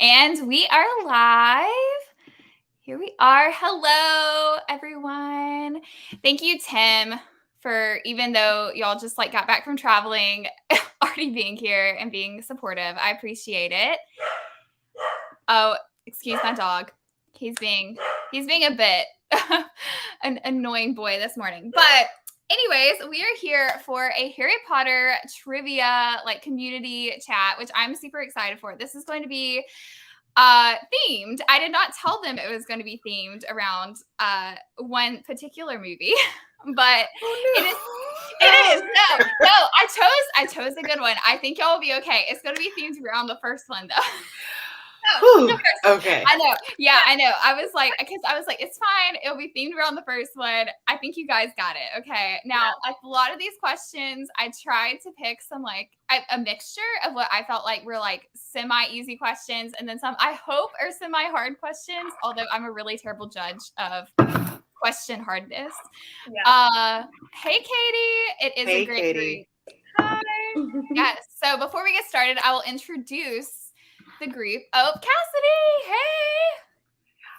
And we are live. Here we are. Hello, everyone. Thank you, Tim, for even though y'all just got back from traveling, already being here and being supportive. I appreciate it. Oh, excuse my dog. He's being a bit an annoying boy this morning. But anyways, we are here for a Harry Potter trivia community chat, which I'm super excited for. This is going to be themed. I did not tell them it was going to be themed around one particular movie, but it is. No, I chose a good one. I think y'all will be okay. It's going to be themed around the first one though. Ooh, okay. I know. Yeah, I know. I was like, it's fine. It'll be themed around the first one. I think you guys got it. Okay. Now, a lot of these questions, I tried to pick some a mixture of what I felt were semi-easy questions, and then some I hope are semi-hard questions. Although I'm a really terrible judge of question hardness. Yeah. Hey, Katie. It is a great group. Hi. Yes. So before we get started, I will introduce the group. Oh, Cassidy. Hey.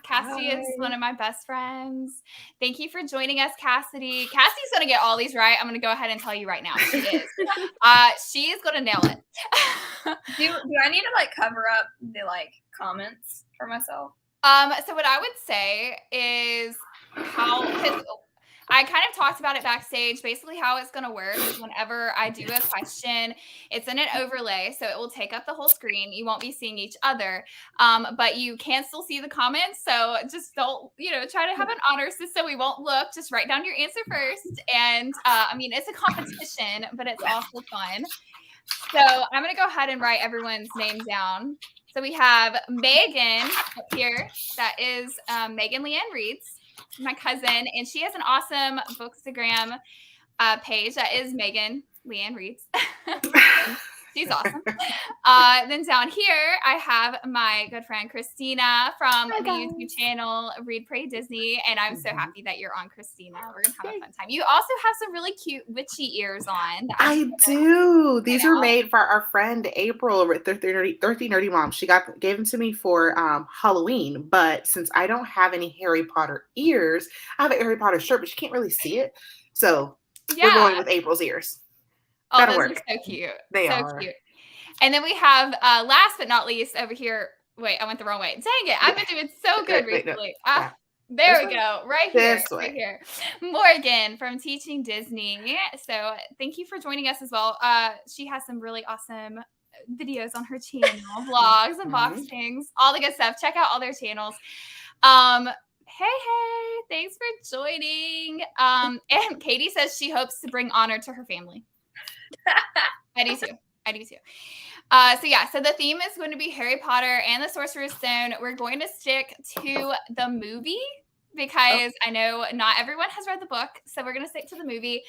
Cassidy is one of my best friends. Thank you for joining us, Cassidy. Cassidy's going to get all these right. I'm going to go ahead and tell you right now. She is. She is going to nail it. Do I need to cover up the comments for myself? So what I would say is I kind of talked about it backstage. Basically, how it's going to work is whenever I do a question, it's in an overlay, so it will take up the whole screen. You won't be seeing each other, but you can still see the comments. So just don't, try to have an honor system. We won't look. Just write down your answer first. And it's a competition, but it's also fun. So I'm going to go ahead and write everyone's name down. So we have Megan up here. That is Megan Leanne Reeds, my cousin, and she has an awesome Bookstagram page that is Megan Leanne Reeds. She's awesome. Then down here, I have my good friend Christina from the YouTube channel Read Pray Disney, and I'm so happy that you're on, Christina. We're gonna have a fun time. You also have some really cute witchy ears on. I do. These are made for our friend April, 30 Nerdy Mom. She gave them to me for Halloween, but since I don't have any Harry Potter ears, I have a Harry Potter shirt, but you can't really see it. So we're going with April's ears. Oh, those are so cute. They are. Cute. And then we have, last but not least, over here. Wait, I went the wrong way. Dang it. I've been doing so good recently. There we go. Right here. Morgan from Teaching Disney. So thank you for joining us as well. She has some really awesome videos on her channel, vlogs, unboxings, all the good stuff. Check out all their channels. Hey, thanks for joining. And Katie says she hopes to bring honor to her family. I do too. So the theme is going to be Harry Potter and the Sorcerer's Stone. We're going to stick to the movie because I know not everyone has read the book, so we're going to stick to the movie.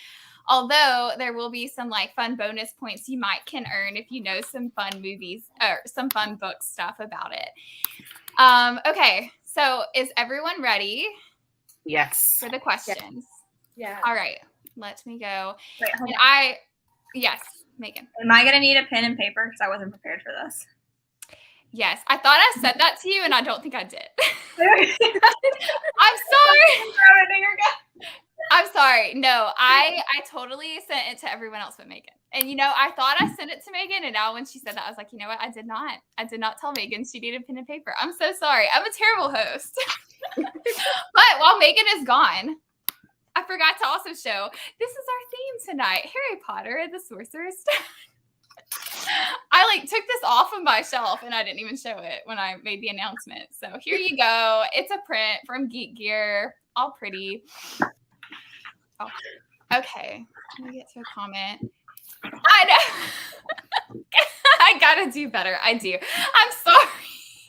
Although there will be some fun bonus points you can earn if you know some fun movies or some fun book stuff about it. Okay, so is everyone ready? Yes. For the questions? Yeah. All right, let me go. Wait, hold on. Yes, Megan. Am I going to need a pen and paper because I wasn't prepared for this? Yes, I thought I said that to you, and I don't think I did. I'm sorry. I'm sorry. No, I totally sent it to everyone else but Megan. And, I thought I sent it to Megan, and now when she said that, I was like, you know what? I did not. I did not tell Megan she needed pen and paper. I'm so sorry. I'm a terrible host. But while Megan is gone, I forgot to also show, this is our theme tonight, Harry Potter and the Sorcerer's Stone. I took this off of my shelf and I didn't even show it when I made the announcement. So here you go. It's a print from Geek Gear. All pretty. Oh. Okay. Let me get to a comment. I know. I gotta do better. I do. I'm sorry.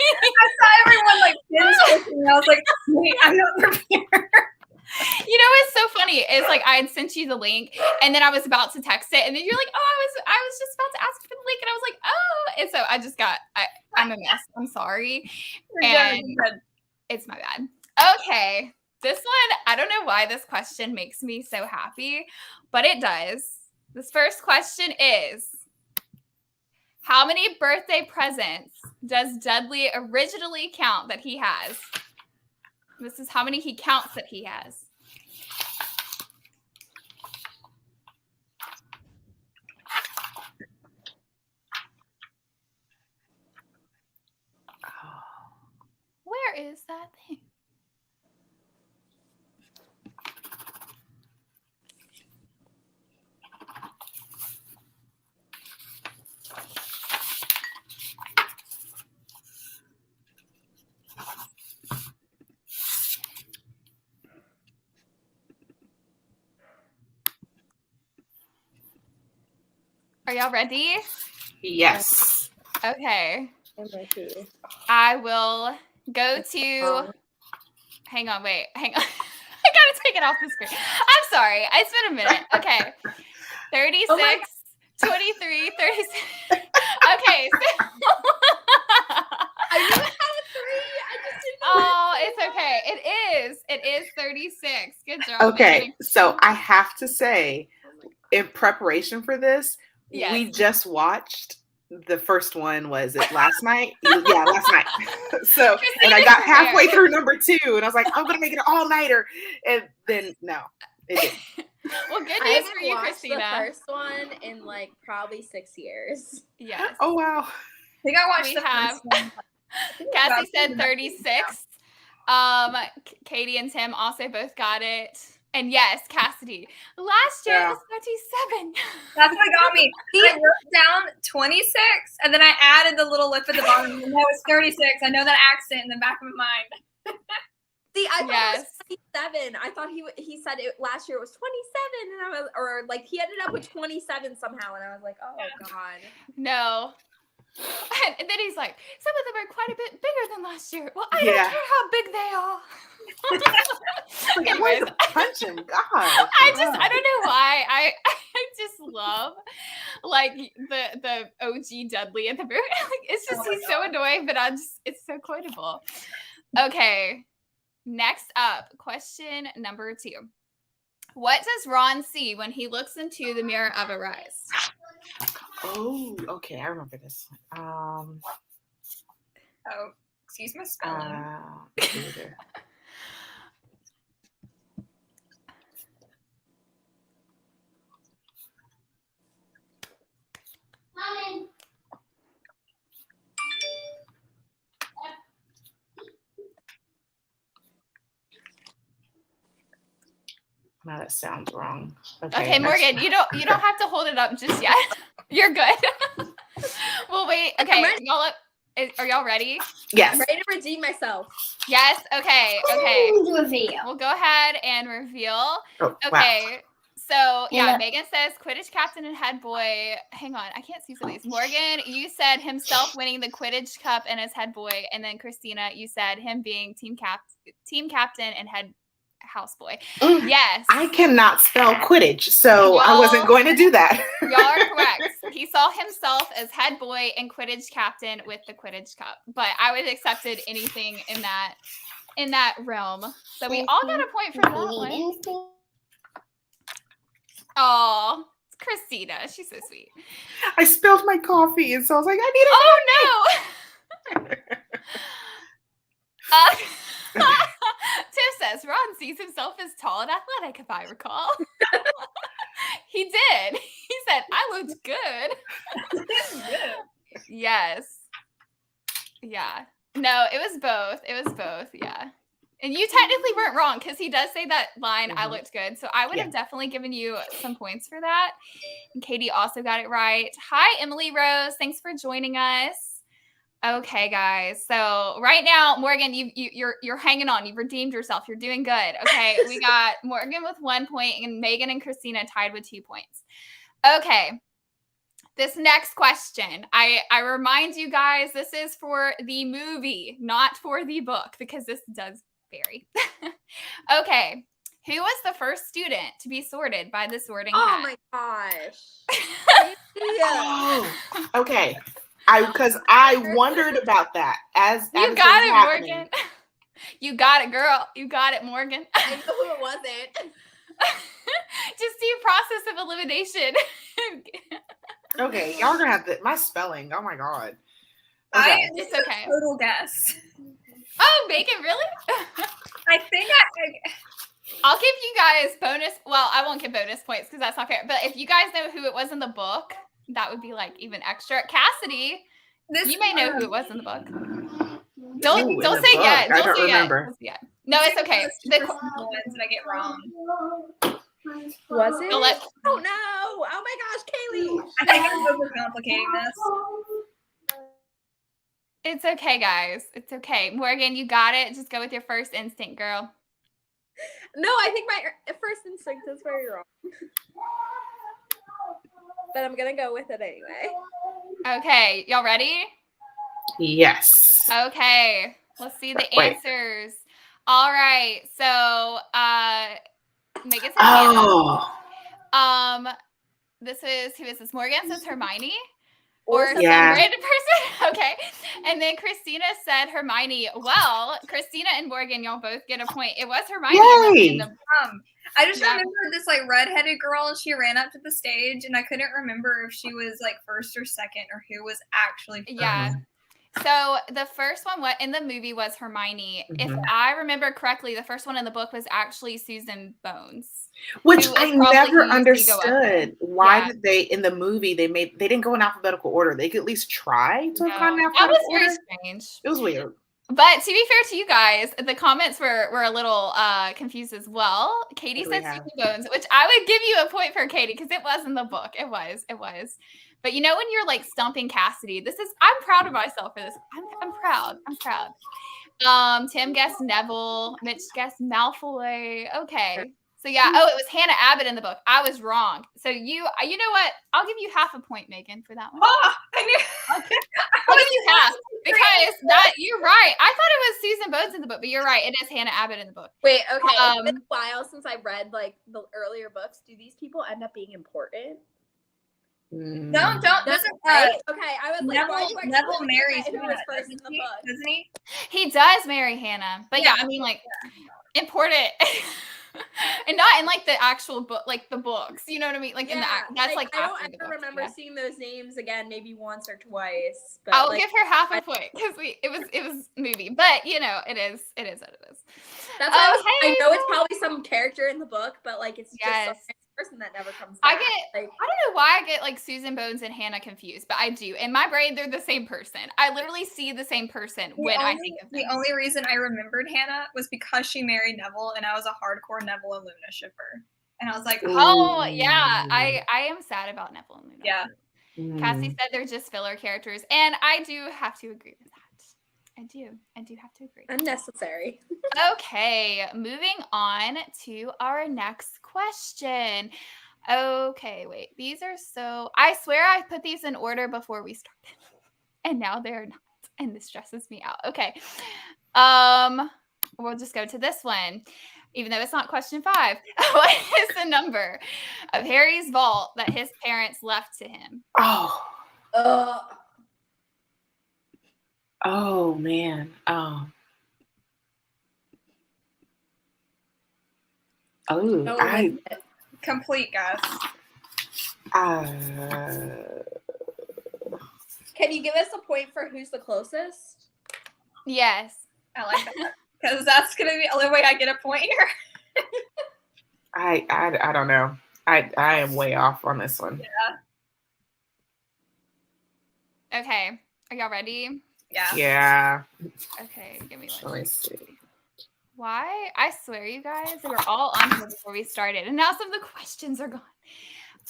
I saw everyone finish and I was like, wait, I'm not prepared. What's so funny is I had sent you the link and then I was about to text it and then you're like, oh, I was just about to ask for the link and I was like, oh, and so I just I'm a mess. I'm sorry. And it's my bad. Okay. This one, I don't know why this question makes me so happy, but it does. This first question is, How many birthday presents does Dudley originally count that he has? This is how many he counts that he has. Where is that thing? Are y'all ready? Yes. Okay. I'm ready. I will go to. Hang on, wait. Hang on. I gotta take it off the screen. I'm sorry. It's been a minute. Okay. 36, Oh my 23, 36. Okay. So I knew it had a 3. I just didn't know. oh, it's okay. It is 36. Good job. Okay, so I have to say, in preparation for this, Yes. we just watched the first one. Was it last night? Yeah, last night. So, and I got halfway through number 2, and I was like, I'm gonna make it an all-nighter, and then no, it didn't. Well, good I news haven't for you, watched Christina. the first one in like probably 6 years. Yes. Oh wow. I think I watched We the have- first one. Cassie said 36. Katie and Tim also both got it. And yes, Cassidy. Last year it was 37. That's what got me. I wrote down 26, and then I added the little lip at the bottom. No, it's 36. I know that accent in the back of my mind. See, I thought Yes. it was 27. I thought he said it last year it was 27, and I was, or like he ended up with 27 somehow, and I was like, oh god. No. And then he's like, some of them are quite a bit bigger than last year. Well, I don't Yeah. care how big they are. Like, I Anyways, wanted to punch him. God. I don't know why. I just love like the OG Dudley at the very like it's just Oh my he's so annoying, but it's so quotable. Okay. Next up, question number 2. What does Ron see when he looks into the mirror of Arise? Oh, okay. I remember this one. Oh, excuse my spelling. Theater. No, that sounds wrong. Okay, next Morgan, one. you don't have to hold it up just yet. You're good. Well, wait. Okay, y'all up. Are y'all ready? Yes. I'm ready to redeem myself. Yes. Okay. Okay. Reveal. We'll go ahead and reveal. Oh, wow. Okay. So yeah, Yeah. Megan says Quidditch captain and head boy. Hang on, I can't see some of these. Morgan, you said himself winning the Quidditch Cup and as head boy, and then Christina, you said him being team captain and head houseboy. Mm, Yes, I cannot spell Quidditch, so I wasn't Y'all- going to do that. y'all are correct. He saw himself as head boy and Quidditch captain with the Quidditch Cup, but I would have accepted anything in that realm. So we all got a point for that one. Oh, Christina, she's so sweet. I spilled my coffee, and so I was like, I need Oh no! Tim says Ron sees himself as tall and athletic, if I recall. He did. He said, I looked good. Yes. Yeah. No, it was both. It was both. Yeah. And you technically weren't wrong because he does say that line, I looked good. So I would have definitely given you some points for that. And Katie also got it right. Hi, Emily Rose. Thanks for joining us. Okay, guys. So right now, Morgan, you're hanging on. You've redeemed yourself. You're doing good. Okay, we got Morgan with 1 point and Megan and Christina tied with 2 points. Okay, this next question, I remind you guys, this is for the movie, not for the book, because this does vary. Okay, who was the first student to be sorted by the sorting Oh hat? my gosh. Yeah. Oh, okay. Because I wondered about that as You it got was it, happening. Morgan. You got it, girl. You got it, Morgan. I know who it wasn't. Just do process of elimination. Okay, y'all are gonna have my spelling. Oh my god. This It's is okay. a total guess. Oh, Megan, really? I think I'll give you guys bonus. Well, I won't give bonus points because that's not fair. But if you guys know who it was in the book, that would be like even extra. Cassidy, you may know who it was in the book. Don't Ooh, in don't the say book. yet. I Don't don't say yet. remember. Don't say yet. No, it's okay. The ones that I get wrong. Was it? Don't let- Oh no! Oh my gosh, Kaylee! I think I'm overcomplicating this. It's okay, guys. It's okay. Morgan, you got it. Just go with your first instinct, girl. No, I think my first instinct is very wrong. But I'm gonna go with it anyway. Okay, y'all ready? Yes. Okay, let's see the Wait. answers. All right, so Megan said Hannah. Who is this? Morgan says Hermione. Or some random person. Okay. And then Christina said Hermione. Well, Christina and Morgan, y'all both get a point. It was Hermione. Yay! I just remember this like redheaded girl, and she ran up to the stage, and I couldn't remember if she was like first or second, or who was actually first. Yeah. So the first one in the movie was Hermione. If I remember correctly, the first one in the book was actually Susan Bones. Which I never understood. Why did they in the movie they didn't go in alphabetical order. They could at least try to have gone in alphabetical order. That was very strange. It was weird. But to be fair to you guys, the comments were a little confused as well. Katie said Susan Bones, which I would give you a point for Katie because it was in the book. It was. But you know when you're like stumping Cassidy, I'm proud of myself for this. I'm proud. Tim guessed Neville. Mitch guessed Malfoy. Okay. So yeah. Oh, it was Hannah Abbott in the book. I was wrong. So you know what? I'll give you half a point, Megan, for that one. Oh, I knew. I'll give you half because you're right. I thought it was Susan Bones in the book, but you're right. It is Hannah Abbott in the book. Wait, okay. It's been a while since I read like the earlier books. Do these people end up being important? Don't. Doesn't right? Okay, I was like, Neville marries who was first in the book, doesn't he? He does marry Hannah, but yeah, I mean like important. And not in like the actual book, like the books. You know what I mean? Like in the that's like I don't ever remember seeing those names again, maybe once or twice. But I'll give her half a point because it was movie, but you know it is what it is. That's I know it's probably some character in the book, but like it's just some person that never comes back. I don't know why I get like Susan Bones and Hannah confused, but I do. In my brain, they're the same person. I literally see the same person I think of them. The only reason I remembered Hannah was because she married Neville, and I was a hardcore Neville and Luna shipper. And I was like, oh yeah, I am sad about Neville and Luna. Yeah. Cassie said they're just filler characters, and I do have to agree with that. I do have to agree. Unnecessary. Okay, moving on to our next question. Okay, wait. These are I swear I put these in order before we started. And now they're not. And this stresses me out. Okay. We'll just go to this one. Even though it's not question 5. What is the number of Harry's vault that his parents left to him? Oh man. Complete guess. Can you give us a point for who's the closest? Yes. I like that. Because that's gonna be the only way I get a point here. I don't know. I am way off on this one. Yeah. Okay. Are y'all ready? Yeah. Okay, give me Let me see. Why? I swear, you guys, they were all on here before we started, and now some of the questions are gone.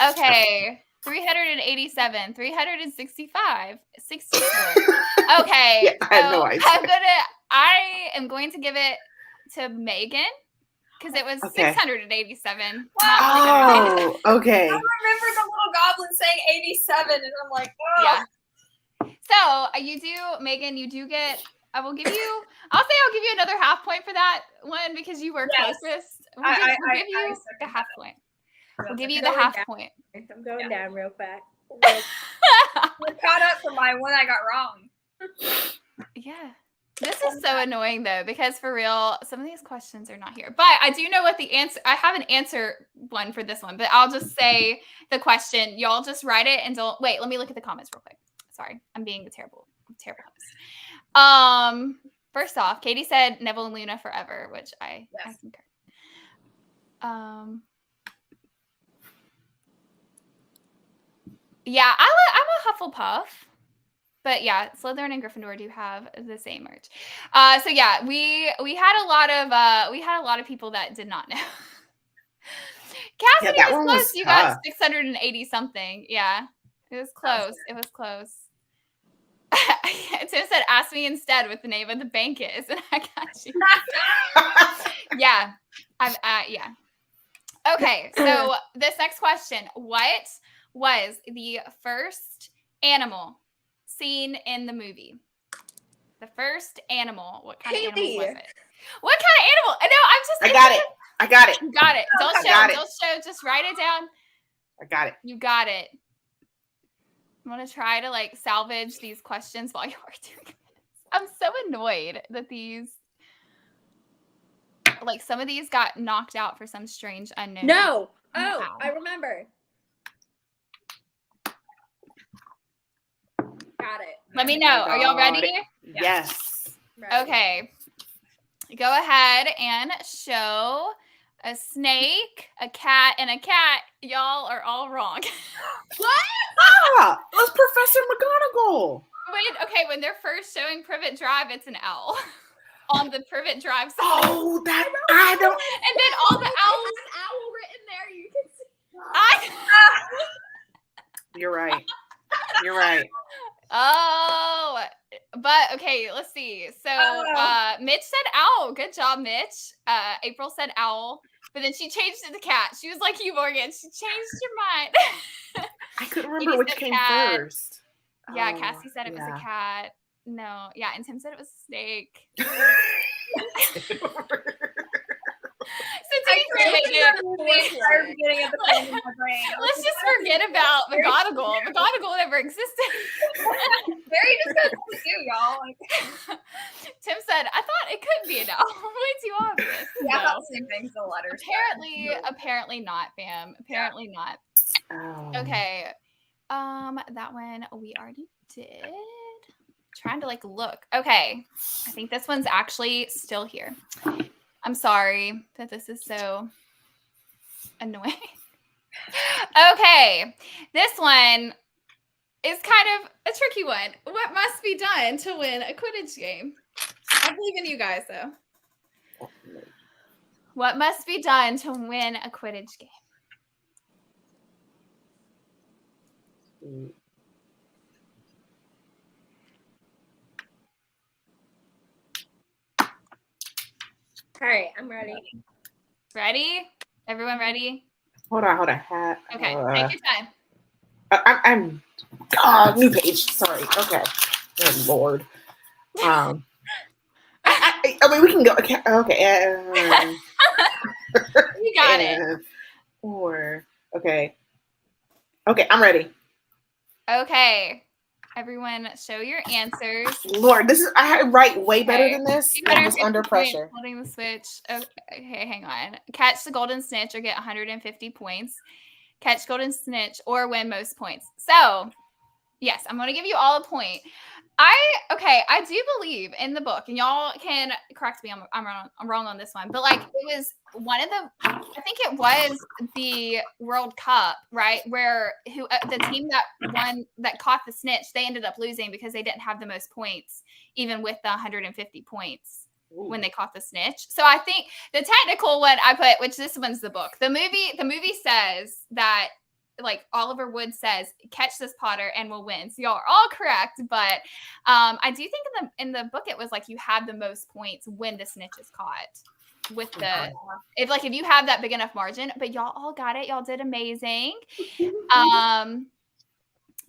Okay, 387, 365, 64. Okay, I had no idea. I am going to give it to Megan because it was 687. Oh, okay. I remember the little goblin saying 87, and I'm like, oh. Yeah. So you do, Megan. You do get. I'll give you another half point for that one because you were closest. We'll give you the half point. We'll give you the half point. I'm going down real quick. We're caught up for my one I got wrong. Yeah. This is so annoying though, because for real, some of these questions are not here. But I do know what the answer. I have an answer one for this one, but I'll just say the question. Y'all just write it and don't wait. Let me look at the comments real quick. Sorry, I'm being a terrible host. First off, Katie said Neville and Luna forever, which I concur. Yeah, I'm a Hufflepuff. But yeah, Slytherin and Gryffindor do have the same merch. So yeah, we had a lot of people that did not know. Cassidy that was one close. was You tough. got 680 something. Yeah, it was close. It was close. Tim said, "Ask me instead what the name of the bank is," and I got you. Yeah, yeah. Okay, so this next question: what was the first animal seen in the movie? The first animal. What kind of animal was it? What kind of animal? No, I got it. I got it. You got it. Don't show. Don't show. Just write it down. I got it. You got it. I'm gonna try to like salvage these questions while you are doing this. I'm so annoyed that some of these got knocked out for some strange unknown. No. Oh, I remember. Got it. Let me know. Are y'all ready? Yes. Okay. Go ahead and show a snake, a cat, and a cat. Y'all are all wrong. What? That's Professor McGonagall. When they're first showing Privet Drive, it's an owl on the Privet Drive side. Oh, that I don't. And then all the owls. Owl written there. You can see. You're right. You're right. Oh, but okay, let's see. So Mitch said owl. Good job, Mitch. April said owl, but then she changed it to cat. She was like you, Morgan. She changed your mind. I couldn't remember which came first. Yeah, Cassie said it was a cat. No, yeah, and Tim said it was a snake. Let's just forget about McGonagall. McGonagall never existed. Very disgusting too, y'all. Tim said, "I thought it could be an owl. Way too obvious." Yeah, I thought the same thing. The letters. Apparently not, fam. Apparently not. Oh. Okay. That one we already did. Trying to look. Okay. I think this one's actually still here. I'm sorry that this is so annoying. Okay. This one is kind of a tricky one. What must be done to win a Quidditch game? I believe in you guys, though. What must be done to win a Quidditch game? All right, I'm ready. Ready? Everyone ready? Hold on. Okay, take your time. I'm new page. Sorry. Okay. Oh Lord. I mean, we can go. Okay. You got it. Okay. Okay, I'm ready. Okay. Everyone, show your answers. Lord, I write way better than this. I was under pressure. Holding the switch. Okay, hang on. Catch the golden snitch or get 150 points. Catch golden snitch or win most points. So, yes, I'm going to give you all a point. I do believe in the book, and y'all can correct me. I'm wrong on this one, but it was I think it was the World Cup, right? Where the team that won, that caught the snitch, they ended up losing because they didn't have the most points, even with the 150 points when they caught the snitch. So I think the technical one I put, which this one's the book. The movie says that. Oliver Wood says, catch this Potter and we'll win. So y'all are all correct, but I do think in the book it was you had the most points when the snitch is caught. If you have that big enough margin, but y'all all got it. Y'all did amazing. So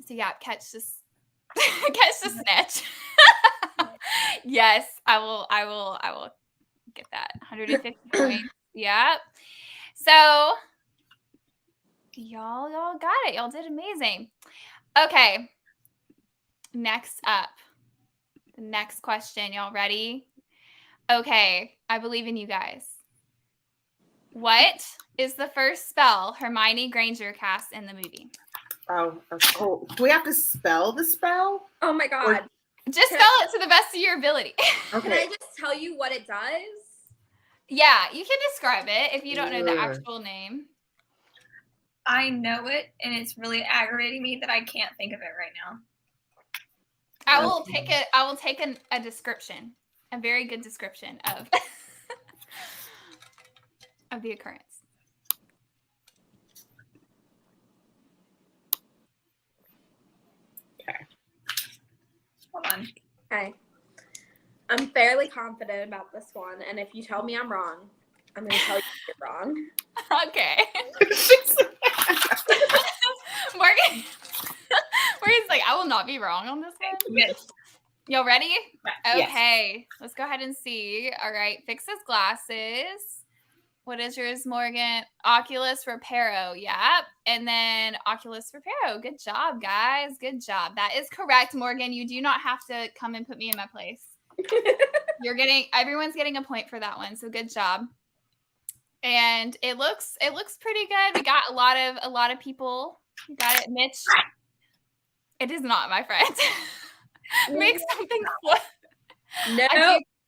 yeah, catch the snitch. Yes, I will get that 150 points. Yep. So. Y'all got it. Y'all did amazing. Okay. Next up. The next question. Y'all ready? Okay. I believe in you guys. What is the first spell Hermione Granger casts in the movie? Oh, do we have to spell the spell? Oh my god. Just spell it to the best of your ability. Can I just tell you what it does? Yeah, you can describe it if you don't know the actual name. I know it, and it's really aggravating me that I can't think of it right now. I will take a description, a very good description of of the occurrence. Okay. Hold on. Okay. I'm fairly confident about this one, and if you tell me I'm wrong, I'm going to tell you you're wrong. Okay. Morgan's like, I will not be wrong on this one. Yes. Y'all ready? Yes. Okay. Let's go ahead and see. All right. Fix his glasses. What is yours, Morgan? Oculus Reparo. Yep. And then Oculus Reparo. Good job, guys. Good job. That is correct, Morgan. You do not have to come and put me in my place. Everyone's getting a point for that one. So good job. And it looks pretty good. We got a lot of people. You got it, Mitch. It is not, my friend. Make something flip.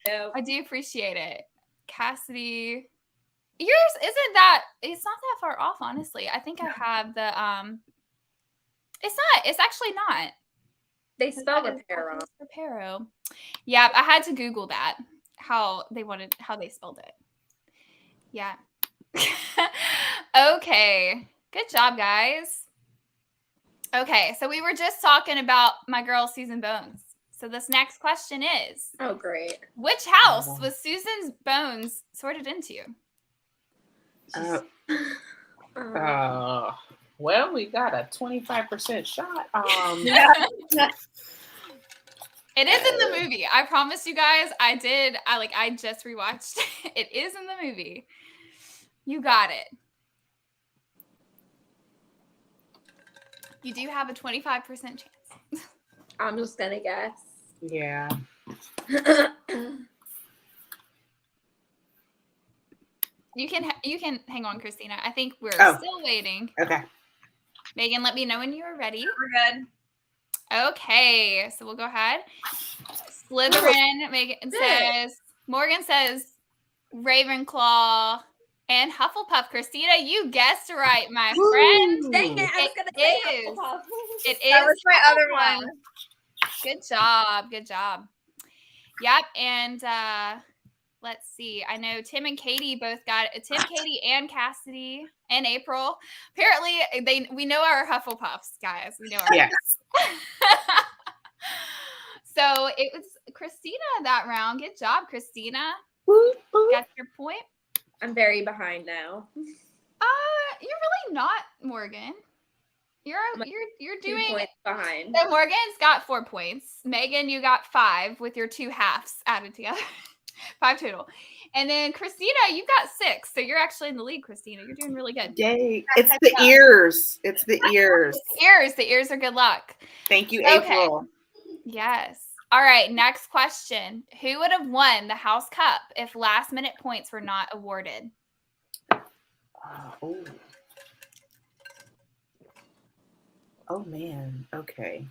No. I do appreciate it. Cassidy. Yours isn't that, it's not that far off, honestly. I think I have the it's actually not. They spell Reparo. Reparo. Yeah, I had to Google that. How they spelled it. Yeah. Okay. Good job, guys. Okay, so we were just talking about my girl Susan Bones. So this next question is, oh great, which house was Susan's bones sorted into? Well, we got a 25% shot. It is in the movie. I promise you guys. I just rewatched. It is in the movie. You got it. You do have a 25% chance. I'm just gonna guess. Yeah. You can hang on, Christina. I think we're still waiting. Okay. Megan, let me know when you are ready. We're good. Okay, so we'll go ahead. Slytherin, Morgan says Ravenclaw and Hufflepuff. Christina, you guessed right, my friend. Dang it, I was gonna say Hufflepuff. It is. That was my other one. Good job. Good job. Yep, and let's see. I know Tim and Katie both got it. Tim, Katie, and Cassidy and April. Apparently, we know our Hufflepuffs, guys. We know our Yes. So it was Christina that round. Good job, Christina. Got your point. I'm very behind now. You're really not, Morgan. You're doing 2 points behind. So Morgan's got 4 points. Megan, you got 5 with your 2 halves added together. 5 total. And then Christina, you got 6. So you're actually in the lead, Christina. You're doing really good. Yay. It's the ears. It's the ears. The ears are good luck. Thank you, Okay. April. Yes. All right. Next question. Who would have won the House Cup if last minute points were not awarded? Oh man. Okay.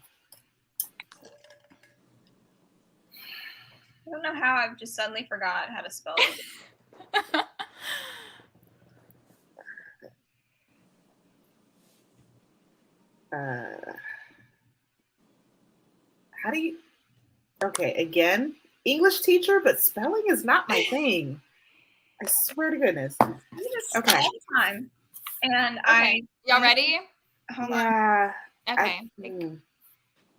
I don't know how I've just suddenly forgot how to spell it. How do you? Okay, again, English teacher, but spelling is not my thing. I swear to goodness. Okay. Time. And okay. Y'all ready? Hold on. Okay.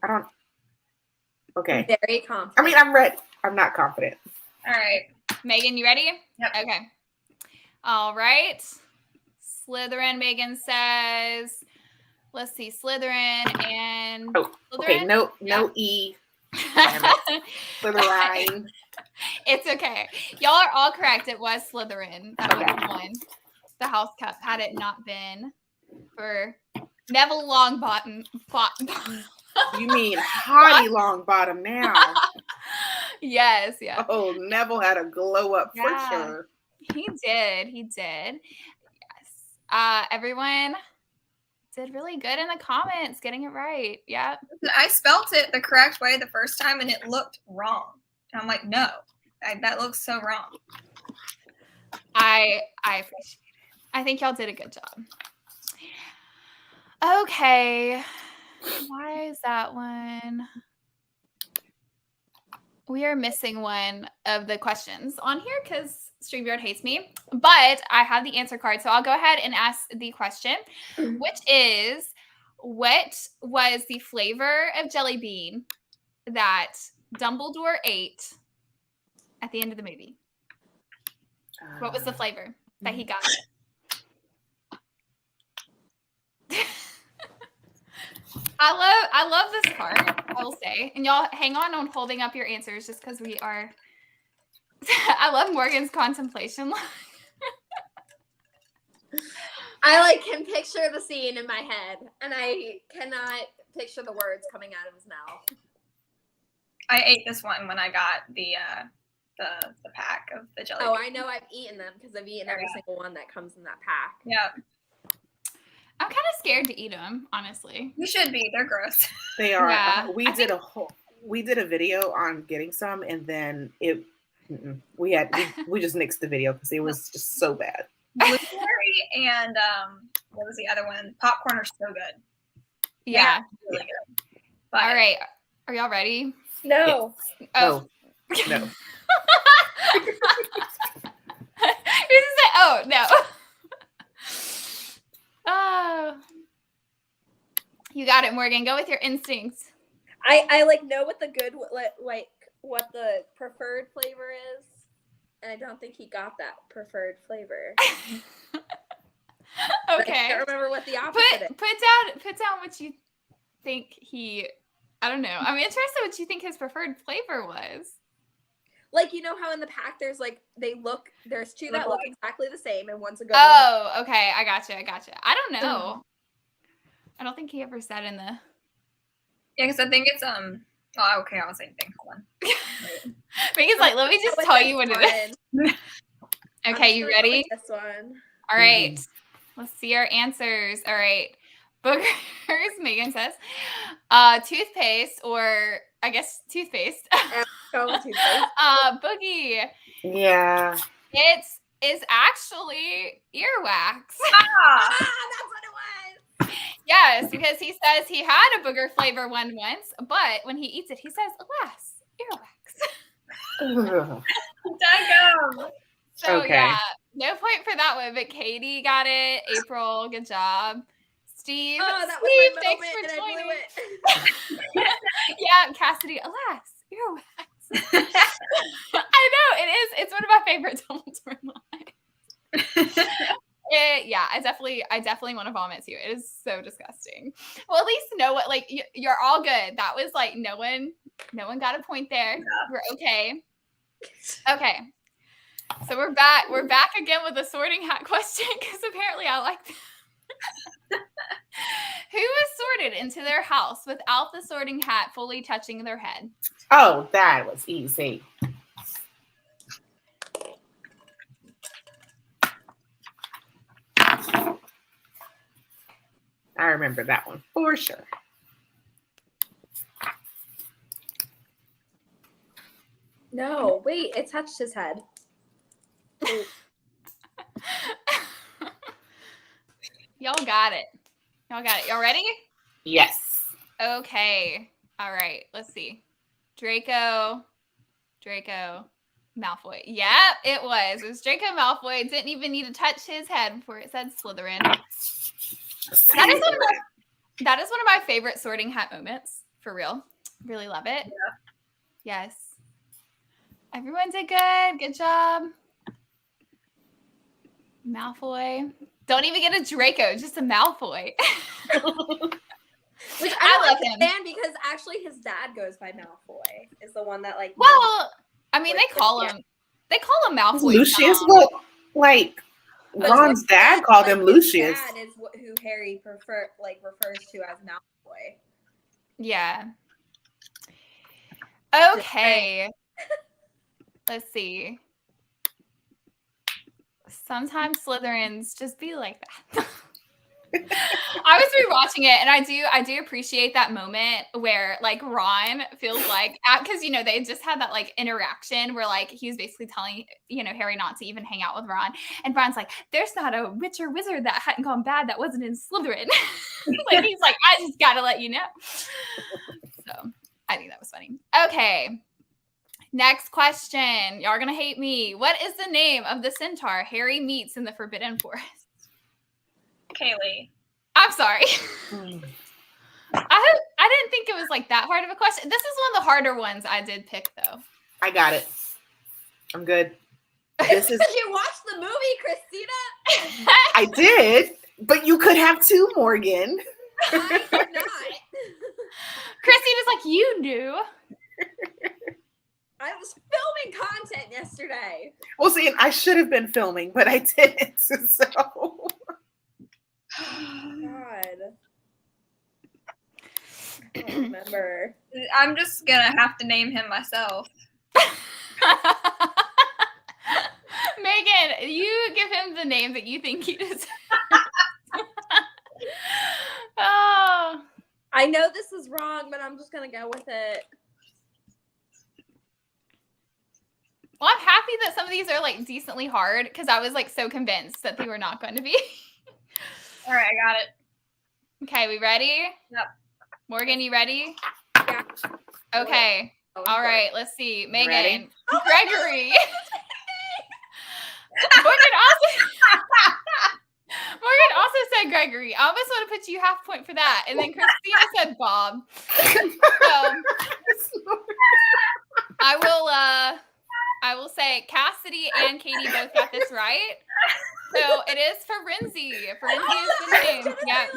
I don't. Okay. Very confident. I mean, I'm ready. I'm not confident. All right. Megan, you ready? Yep. Okay. All right. Slytherin, Megan says. Let's see, Slytherin and Slytherin? Okay, no E. Slytherin. It's okay. Y'all are all correct. It was Slytherin that would have won the House Cup had it not been for Neville Longbottom. You mean Hottie Longbottom now? Yes, yeah. Oh, Neville had a glow up for Yeah. sure. He did. Yes. Everyone did really good in the comments, getting it right. Yeah. I spelt it the correct way the first time, and it looked wrong. And I'm like, no, that looks so wrong. I appreciate it. I think y'all did a good job. Okay. Why is that one? We are missing one of the questions on here because StreamYard hates me. But I have the answer card, so I'll go ahead and ask the question, which is, what was the flavor of jelly bean that Dumbledore ate at the end of the movie? What was the flavor that he got? I love this part, I will say. And y'all hang on holding up your answers just because we are I love Morgan's contemplation. I can picture the scene in my head, and I cannot picture the words coming out of his mouth. I ate this one when I got the pack of the jelly. Oh, I know I've eaten them because I've eaten every single one that comes in that pack. Yeah. I'm kind of scared to eat them, honestly. You should be. They're gross. They are. Yeah. We did a video on getting some, and then we just nixed the video because it was just so bad. Blueberry and what was the other one? Popcorn are so good. Yeah. Really good. But, All right. Are y'all ready? No. Oh. No. Oh, no. Oh. You got it, Morgan. Go with your instincts. I know what the good, what the preferred flavor is, and I don't think he got that preferred flavor. Okay. I can't remember what the opposite is. Put down what you think he, I don't know. I'm interested what you think his preferred flavor was. You know how in the pack there's there's two that look exactly the same and one's a good one. Oh, okay. I gotcha. I don't know. I don't think he ever said in the. Yeah, because I think it's Oh, okay. I was saying thing. Hold on. Megan's like, let me just tell you what it is. Okay, you ready? This one. All right. Let's see our answers. All right. Boogers, Megan says. Toothpaste, or I guess toothpaste. Go with toothpaste. Boogie. Yeah. It is actually earwax. That's what it was. Yes, because he says he had a booger flavor one once, but when he eats it, he says, alas, earwax. Daggum. So Okay. yeah, no point for that one, but Katie got it. April, good job. Steve, That Steve, was my thanks moment, for and joining. I blew it. Yeah, Cassidy, alas, earwax. I know, it is. It's one of my favorite Dumbledore lines. Yeah, I definitely want to vomit too. It is so disgusting. Well, at least know what, you're all good. That was no one got a point there. Yeah. We're okay. Okay. So we're back again with a sorting hat question, because apparently I like that. Who was sorted into their house without the sorting hat fully touching their head? Oh, that was easy. I remember that one for sure. No, wait, it touched his head. Y'all got it. Y'all ready? Yes. Okay. All right. Let's see. Draco, Malfoy. Yep, it was. It was Draco Malfoy. Didn't even need to touch his head before it said Slytherin. That is one of my favorite sorting hat moments, for real. Really love it. Yeah. Yes. Everyone did good. Good job. Malfoy. Don't even get a Draco, just a Malfoy. Which I I love don't him. understand, because actually his dad goes by Malfoy. Is the one that Well, I mean, they call him Malfoy. Lucius. Tom. Well, Ron's dad called him Lucius. His dad is who Harry refers to as Malfoy. Yeah. Okay. Let's see. Sometimes Slytherins just be like that. I was rewatching it, and I do appreciate that moment where like Ron feels like, because they just had that like interaction where like he was basically telling Harry not to even hang out with Ron, and Ron's like, "There's not a witch or wizard that hadn't gone bad that wasn't in Slytherin." Like he's like, "I just gotta let you know." So I think that was funny. Okay. Next question. Y'all are gonna hate me. What is the name of the centaur Harry meets in the Forbidden Forest? Kaylee. I'm sorry. I didn't think it was like that hard of a question. This is one of the harder ones I did pick, though. I got it. I'm good. This is. You watched the movie, Christina? I did, but you could have two, Morgan. I did not. Christina's like, you knew. I was filming content yesterday. Well, see, I should have been filming, but I didn't. So. God. I don't remember. I'm just gonna have to name him myself. Megan, you give him the name that you think he deserves. Oh. I know this is wrong, but I'm just gonna go with it. Well, I'm happy that some of these are like decently hard because I was like so convinced that they were not going to be. All right, I got it. Okay, we ready? Yep. Morgan, you ready? Yeah. Okay. Oh, All right, let's see. Megan. ready? Gregory. Morgan also said Gregory. I almost want to put you half point for that. And then Christina said Bob. So I will say Cassidy and Katie both got this right. So it is Ferenzi. Ferenzi is the name. Yep.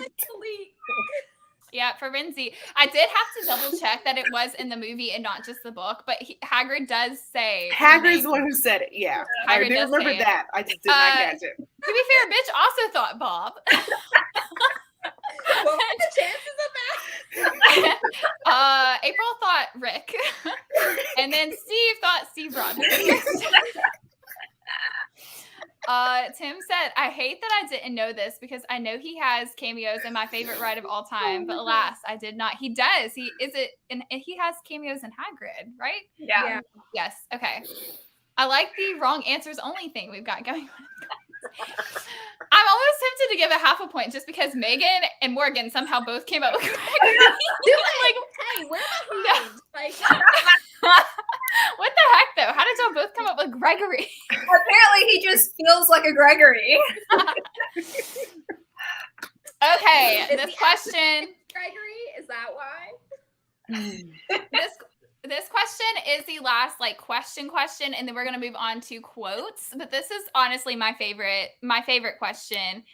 Yeah, Ferenzi. I did have to double check that it was in the movie and not just the book, but Hagrid does say. Hagrid's the one who said it. Yeah, I Hagrid do does remember say it. that. I just did not catch it. To be fair, bitch also thought Bob. What were the chances of that? April thought Rick. And then Steve thought Steve Rogers. Tim said, I hate that I didn't know this because I know he has cameos in my favorite ride of all time, but alas, I did not. He does. He has cameos in Hagrid, right? Yeah. Yes. Okay. I like the wrong answers only thing we've got going on. I'm almost tempted to give a half a point just because Megan and Morgan somehow both came up with Gregory. Hey, we're behind. What the heck, though? How did y'all both come up with Gregory? Apparently, he just feels like a Gregory. Okay, this question. Gregory, is that why? This question is the last question, and then we're gonna move on to quotes. But this is honestly my favorite question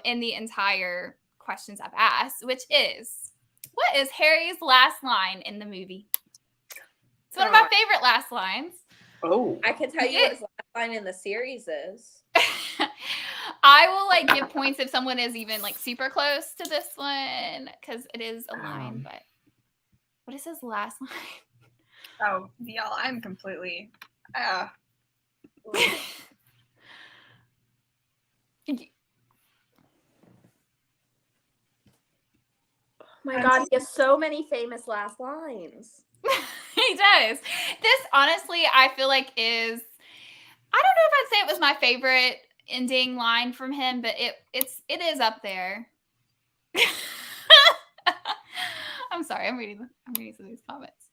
in the entire questions I've asked, which is, what is Harry's last line in the movie? It's one of my favorite last lines. Oh. I can tell you what his last line in the series is. I will give points if someone is even super close to this one because it is a line. But what is his last line? Oh, y'all, I'm completely. Oh my God, he has so many famous last lines. He does. This, honestly, I feel like is, I don't know if I'd say it was my favorite ending line from him, but it is up there. I'm sorry. I'm reading some of these comments.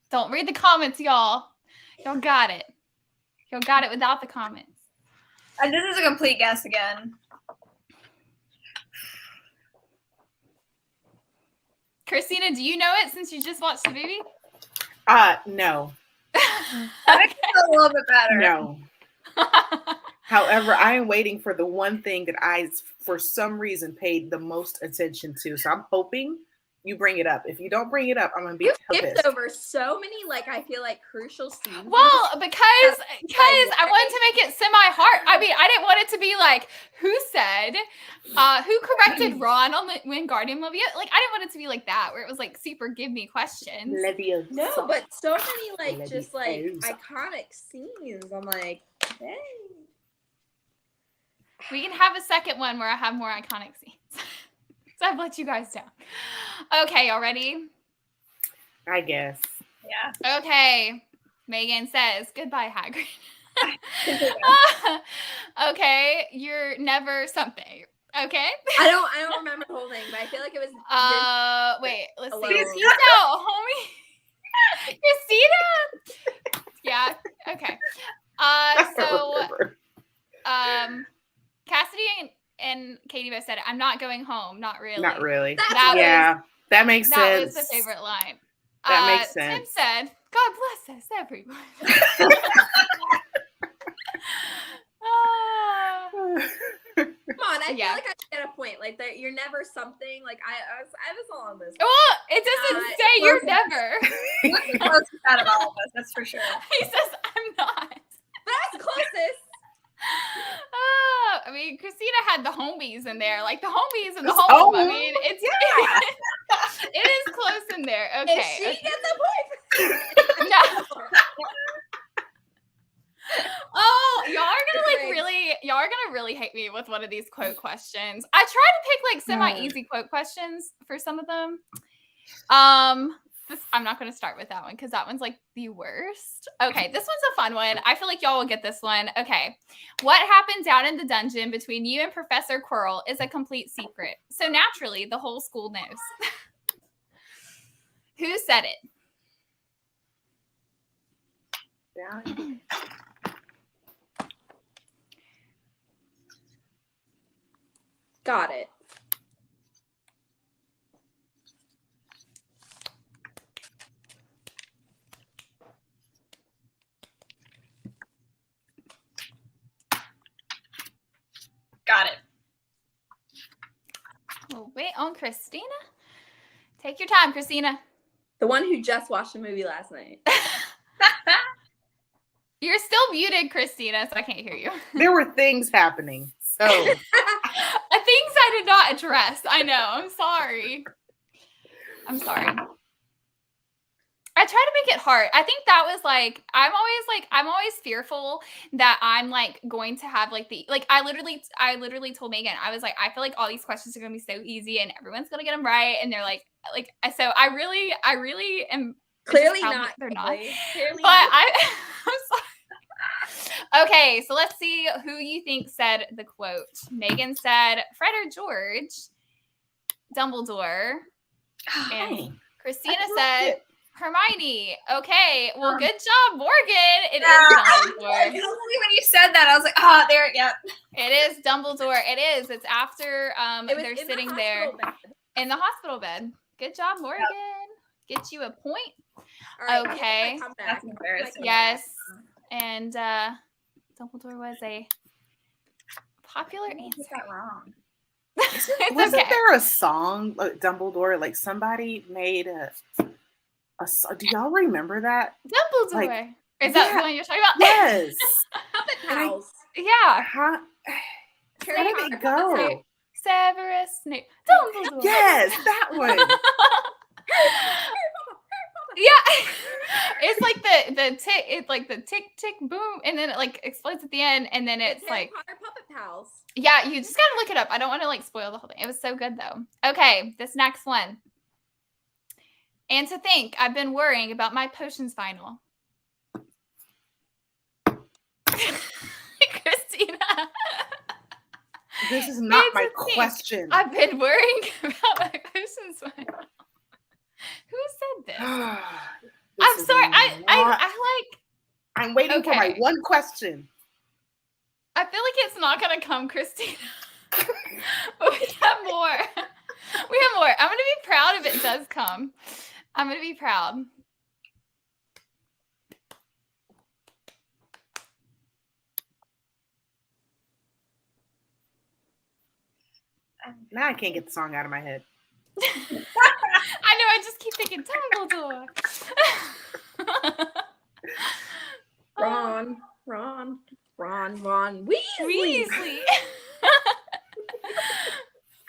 Don't read the comments, y'all. Y'all got it. Y'all got it without the comments. And this is a complete guess again. Christina, do you know it since you just watched the movie? No. That makes it a little bit better. No. However, I am waiting for the one thing that I, for some reason, paid the most attention to. So I'm hoping you bring it up. If you don't bring it up, I'm gonna be You pissed. skipped over so many, like, I feel like crucial scenes. Well, because I wanted to make it semi-hard. I mean, I didn't want it to be like who said, who corrected Ron on the Wingardium Leviosa. Like, I didn't want it to be like that, where it was like super give me questions. Leviosa. No, but so many, like, just like Leviosa. iconic scenes. I'm like, dang. We can have a second one where I have more iconic scenes. So I've let you guys down. Okay, y'all ready? I guess. Yeah. Okay. Megan says, goodbye, Hagrid. Okay, you're never something. Okay? I don't remember the whole thing, but I feel like it was. Wait, let's see. Alone. Christina, homie. Christina. Yeah, okay. So Cassidy and Katie both said, I'm not going home. Not really. Not really. That that makes that sense. was the favorite line. That makes Tim sense. said, God bless us, everyone. Come on, I Yeah. feel like I get a point. Like that, you're never something. Like I was all on this. Well, it doesn't say you're close. never. The closest out of all of us, that's for sure. He says, I'm not. But I was closest. I mean, Christina had the homies in there, like the homies and the home. I mean, it's it is close in there. Okay. If she Okay. gets the point. No. Oh, y'all are gonna really hate me with one of these quote questions. I try to pick like semi-easy quote questions for some of them. I'm not gonna start with that one because that one's like the worst. Okay, this one's a fun one. I feel like y'all will get this one. Okay. What happened down in the dungeon between you and Professor Quirrell is a complete secret. So naturally, the whole school knows. Who said it? Down. Got it. Got it. We'll wait on Christina. Take your time, Christina. The one who just watched the movie last night. You're still muted, Christina, so I can't hear you. There were things happening. So Things I did not address. I know. I'm sorry. I'm sorry. I try to make it hard. I think that was like I'm always fearful that I'm like going to have like I literally told Megan, I was like, I feel like all these questions are gonna be so easy and everyone's gonna get them right, and they're like so I really am Clearly probably- not. they're not. Clearly But not. I'm sorry. Okay, so let's see who you think said the quote. Megan said Fred or George, Dumbledore, and Christina said Hermione. Okay, well, good job, Morgan. It is Dumbledore. When you said that, I was like, oh, there, yep. It is Dumbledore. It is. It's after It was they're in the sitting there hospital bed. in the hospital bed. Good job, Morgan. Get you a point. All right, Okay. come back. That's embarrassing. Yes. And Dumbledore was a popular I answer. got that wrong. It's wasn't okay. there a song, Dumbledore? Like somebody made a song. Do y'all remember that? Dumbledore. Like, Is that yeah. the one you're talking about? Yes. Puppet pals. Yeah. How Harry did Potter it go? puppet Severus Snape. Dumbledore. Yes, that one. Yeah. It's like the tick. It's like the tick tick boom, and then it like explodes at the end, and then it's Harry like Potter puppet pals. yeah. You just gotta look it up. I don't want to like spoil the whole thing. It was so good though. Okay, this next one. And to think, I've been worrying about my potions final. Christina. This is not It's my a thing. question. I've been worrying about my potions final. Who said this? I'm sorry. I I'm waiting for my Okay. one question. feel like it's not gonna come, Christina. But we have more. We have more. I'm gonna be proud if it does come. I'm gonna be proud. Now I can't get the song out of my head. thinking Dumbledore. Ron Weasley. Weasley.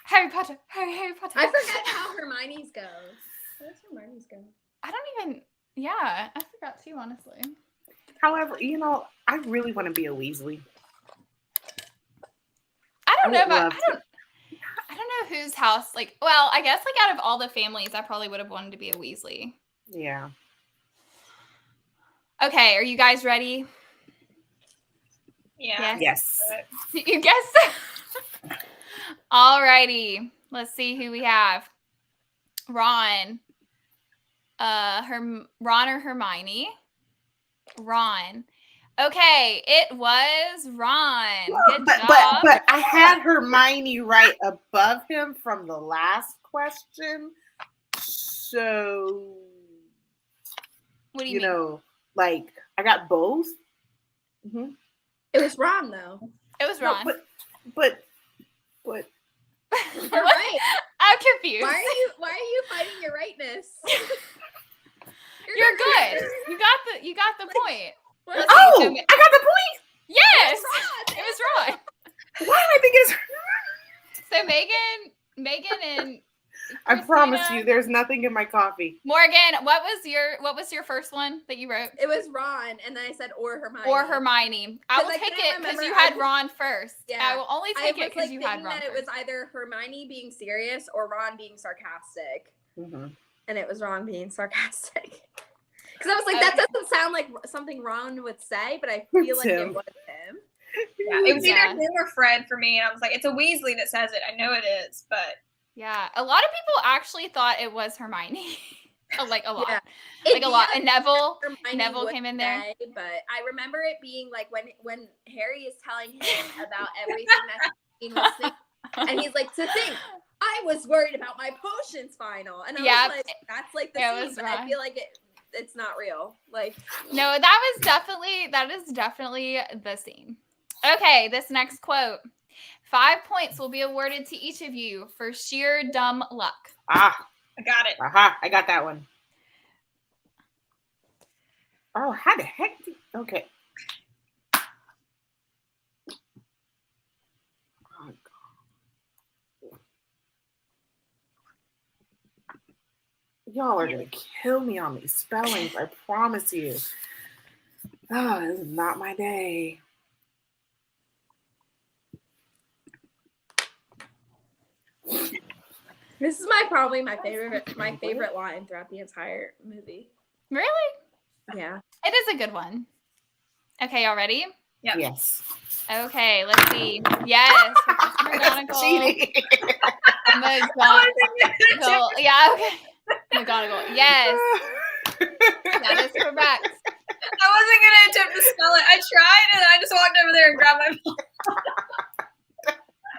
Harry Potter. Harry Potter. I forget how Hermione's go. How does Hermione's go? I don't even. Yeah, I forgot too. Honestly. However, I really want to be a Weasley. I don't know would about. love to. I don't know whose house. Like, well, I guess like out of all the families, I probably would have wanted to be a Weasley. Yeah. Okay, are you guys ready? Yeah. Yes. You guess. Alrighty, let's see who we have. Ron. Ron or Hermione? Ron. Okay, it was Ron. Good job. But I had Hermione right above him from the last question. So What do you mean? Like I got both. Mm-hmm. It was Ron though. It was Ron. No, but You're right. I'm confused. Why are you fighting your rightness? You're good. You got the point. Let's see. oh, So, I got the point. yes, Ron. it was Ron. Why did I think it's? So Megan and I promise Christina. you, there's nothing in my coffee. Morgan, what was your first one that you wrote? It was Ron, and then I said or Hermione. Or Hermione. I will 'Cause I take couldn't it because remember. you had Ron first. Yeah. I will only take it because like, you had thinking Ron that it first. was either Hermione being serious or Ron being sarcastic, Mm-hmm. and it was Ron being sarcastic. Because I was like, that doesn't sound like something Ron would say, but I feel like Tim. it was him. Yeah, it was Yeah. either him or Fred for me, and I was like, it's a Weasley that says it. I know it is, but Yeah, a lot of people actually thought it was Hermione. Like a lot. Yeah. Like a lot. And Neville Hermione Neville would came in there. say, but I remember it being like when Harry is telling him about everything that he's been listening, and he's like, to think, I was worried about my potions final. And I Yep. was like, that's like the It scene, was but Ron. I feel like it's not real. Like, No, that is definitely the scene. Okay, this next quote. 5 points will be awarded to each of you for sheer dumb luck. Ah, I got it. aha, I got that one. Oh, how the heck? Okay. Oh, God. Y'all are gonna kill me on these spellings. I promise you. Oh, this is not my day. this is probably my favorite line throughout the entire movie. Really? Yeah. It is a good one. Okay, y'all ready? Yep. Yes. Okay, let's see. Yes. McGonagall. Cheating. McGonagall. Yeah, okay. McGonagall. Yes, that is correct. I wasn't gonna attempt to spell it. I tried, and I just walked over there and grabbed my phone.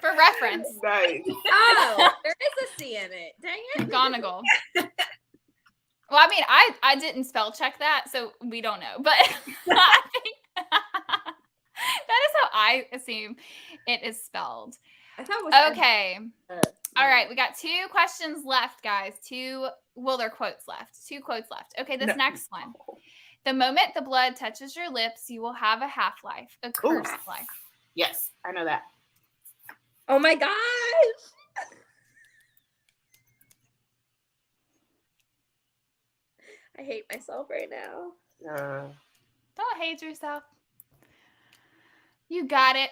For reference, Nice. Oh, there is a C in it. Dang it. McGonagall. Well, I mean, I didn't spell check that, so we don't know. But I think that is how I assume it is spelled. I thought it was Okay. All right, we got 2 questions left, guys. They're quotes left. 2 quotes left. Okay, this next one. The moment the blood touches your lips, you will have a half-life, a cursed life. Yes, I know that. Oh my gosh. I hate myself right now. Don't hate yourself. You got it.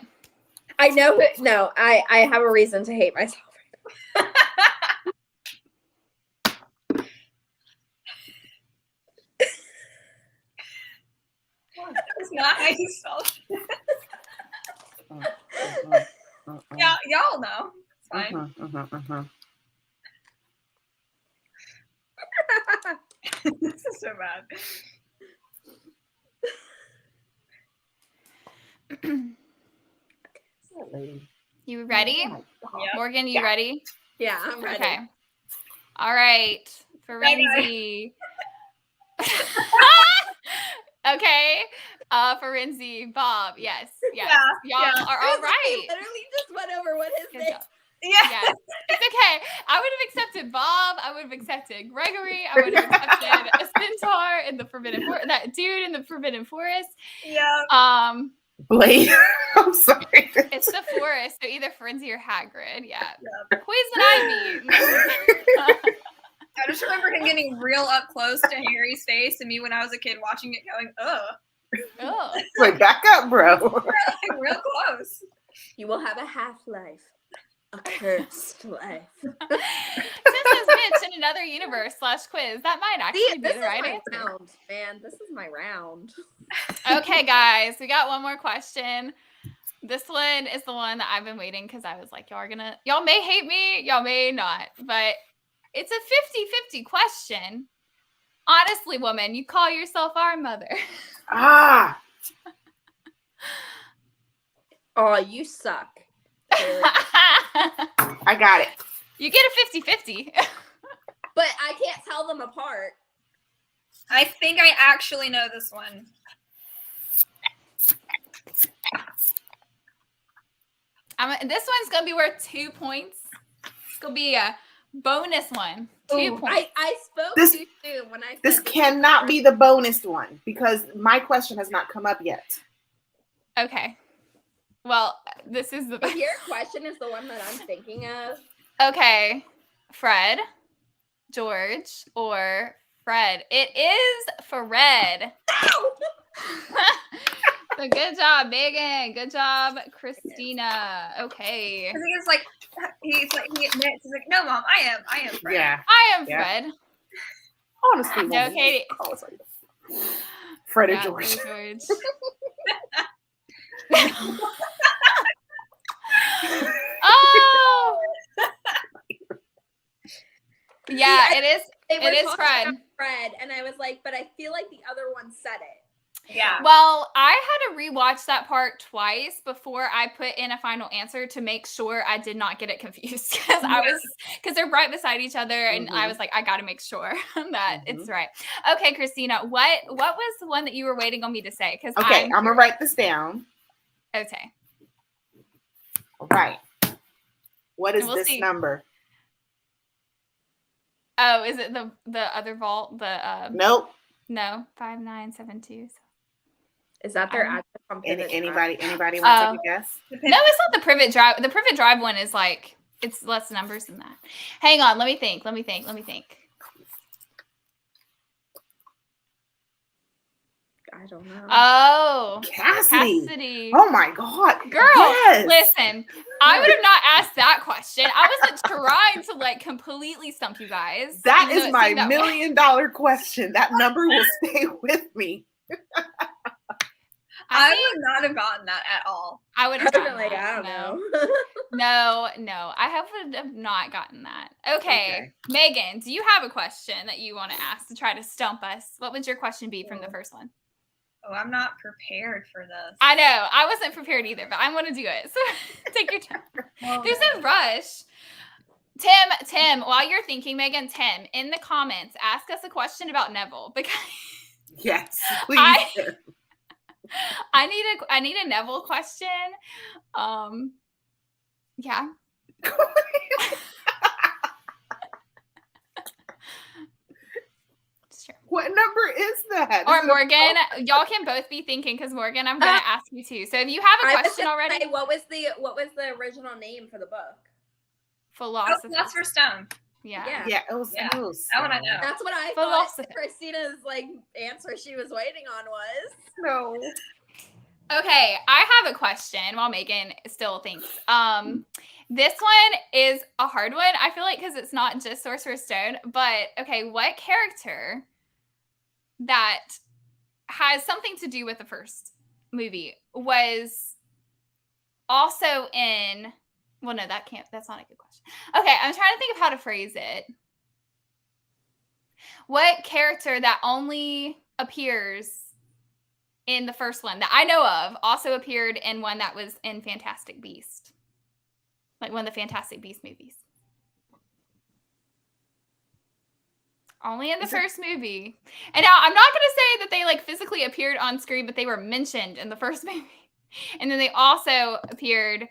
I know it. No, I have a reason to hate myself right now. That's not how you spell it. Yeah, y'all know. It's fine. This is so bad. You ready? Yep. Morgan, you ready? Yeah, I'm ready. Okay. All right. For Ready. Renzi. Okay. For Renzi, Bob. Yes. Yeah, Y'all are all I right. literally just went over what his Good name. job. Yes. It's okay. I would have accepted Bob. I would have accepted Gregory. I would have accepted a centaur in the Forbidden Forest. That dude in the Forbidden Forest. Yeah. Blade. I'm sorry. It's the forest, so either Frenzy or Hagrid. Yeah. Poison ivy. I just remember him getting real up close to Harry's face and me when I was a kid watching it going, ugh. Oh. Wait, back up, bro. Like, real close. You will have a half-life. A cursed life. Since it's Mitch in another universe /quiz, that might actually be the right answer. Round, man. This is my round. Okay, guys, we got one more question. This one is the one that I've been waiting because I was like, y'all may hate me, y'all may not, but it's a 50-50 question. Honestly, woman, you call yourself our mother. Ah. Oh, you suck. I got it. You get a 50-50. But I can't tell them apart. I think I actually know this one. This one's going to be worth 2 points. It's going to be a bonus one. 2 points. I spoke too soon when I said this cannot be the bonus one because my question has not come up yet. Okay. Well, this is the If your question is the one that I'm thinking of. Okay. Fred, George, or Fred. It is Fred. So good job, Megan. Good job, Christina. Okay. I think it's like he admits, he's like, no, Mom, I am Fred. Yeah. I am Fred. Honestly, No, woman. Katie. Oh, sorry. Fred or Yeah, George. George. Oh. Yeah, it is. They were It is talking Fred. about Fred, and I was like, but I feel like the other one said it. Yeah. Well, I had to rewatch that part twice before I put in a final answer to make sure I did not get it confused because they're right beside each other, and I was like, I got to make sure that it's right. Okay, Christina, what was the one that you were waiting on me to say? Because Okay, I'm gonna write this down. Okay. All right. What is We'll this see. number? Oh, is it the other vault? Nope. No, 5972. Is that their address from Pivot Anybody want to take a guess? No, it's not the Privet Drive. The Privet Drive one is like it's less numbers than that. Hang on, let me think. I don't know. Oh, Cassidy. Oh my God. Girl, yes. Listen, I would have not asked that question. I wasn't trying to like completely stump you guys. That is my $1 million question. That number will stay with me. I would not have gotten that at all. I would have gotten like, that. I don't know. No. I would have not gotten that. Okay. Megan, do you have a question that you want to ask to try to stump us? What would your question be from the first one? Oh, I'm not prepared for this. I know. I wasn't prepared either, but I'm going to do it. So take your time. There's no rush. Tim, while you're thinking, Megan, Tim, in the comments, ask us a question about Neville because yes, please. I need a Neville question. Yeah. Sure. What number is that? Or Morgan, y'all can both be thinking because Morgan, I'm gonna ask you too. So if you have a question already, what was the original name for the book? Philosopher's Stone. Yeah. It was. That one I know. That's what I thought Christina's like answer she was waiting on was. No. Okay, I have a question while Megan still thinks. This one is a hard one. I feel like because it's not just Sorcerer's Stone, but okay, what character that has something to do with the first movie was also in? Well, no, that's not a good question. Okay, I'm trying to think of how to phrase it. What character that only appears in the first one that I know of also appeared in one that was in Fantastic Beast? Like one of the Fantastic Beast movies. Only in the first movie. And now I'm not going to say that they like physically appeared on screen, but they were mentioned in the first movie. And then they also appeared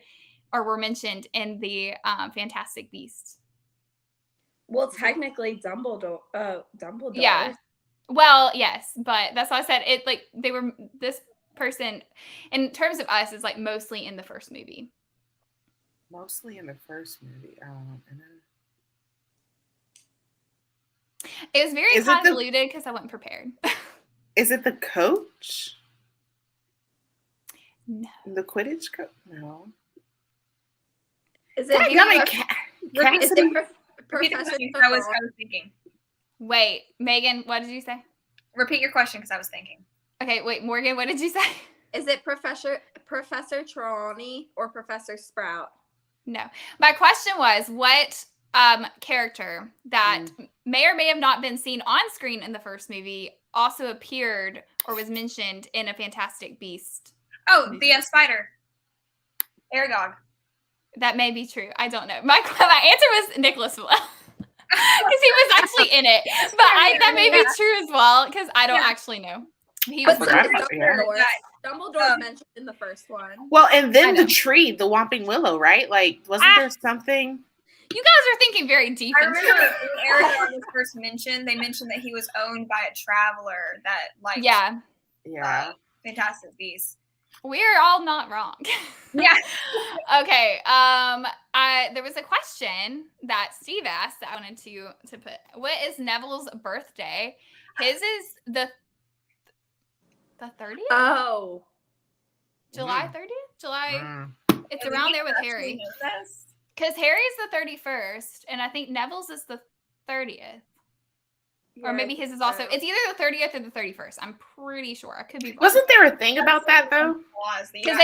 or were mentioned in the Fantastic Beasts. Well, technically Dumbledore. Dumbledore. Yeah. Well, yes, but that's why I said it. Like they were this person, in terms of us, is like mostly in the first movie. Mostly in the first movie. And then... It was very convoluted because I wasn't prepared. Is it the coach? No. The Quidditch coach? No. Is it? Professor? I was thinking. Wait, Megan, what did you say? Repeat your question because I was thinking. Okay, wait, Morgan, what did you say? Is it Professor Trelawney or Professor Sprout? No. My question was, what character that may or may have not been seen on screen in the first movie also appeared or was mentioned in a Fantastic Beast? Oh, the spider. Aragog. That may be true. I don't know. My answer was Nicholas Flamel. Because he was actually in it. But that may be true as well, because I don't actually know. He was Dumbledore mentioned in the first one. Well, and then the tree, the Whomping Willow, right? Like, wasn't there something? You guys are thinking very deep. I remember when Aragog was first mentioned, they mentioned that he was owned by a traveler that, like, Fantastic Beasts. We're all not wrong. Yeah. Okay. There was a question that Steve asked that I wanted to put. What is Neville's birthday? His is the 30th? Oh. July 30th? July. It's around there with Harry. Because Harry's the 31st, and I think Neville's is the 30th. Or maybe his is also, it's either the 30th or the 31st. I'm pretty sure. I could be wrong. Wasn't there a thing about that, though? Because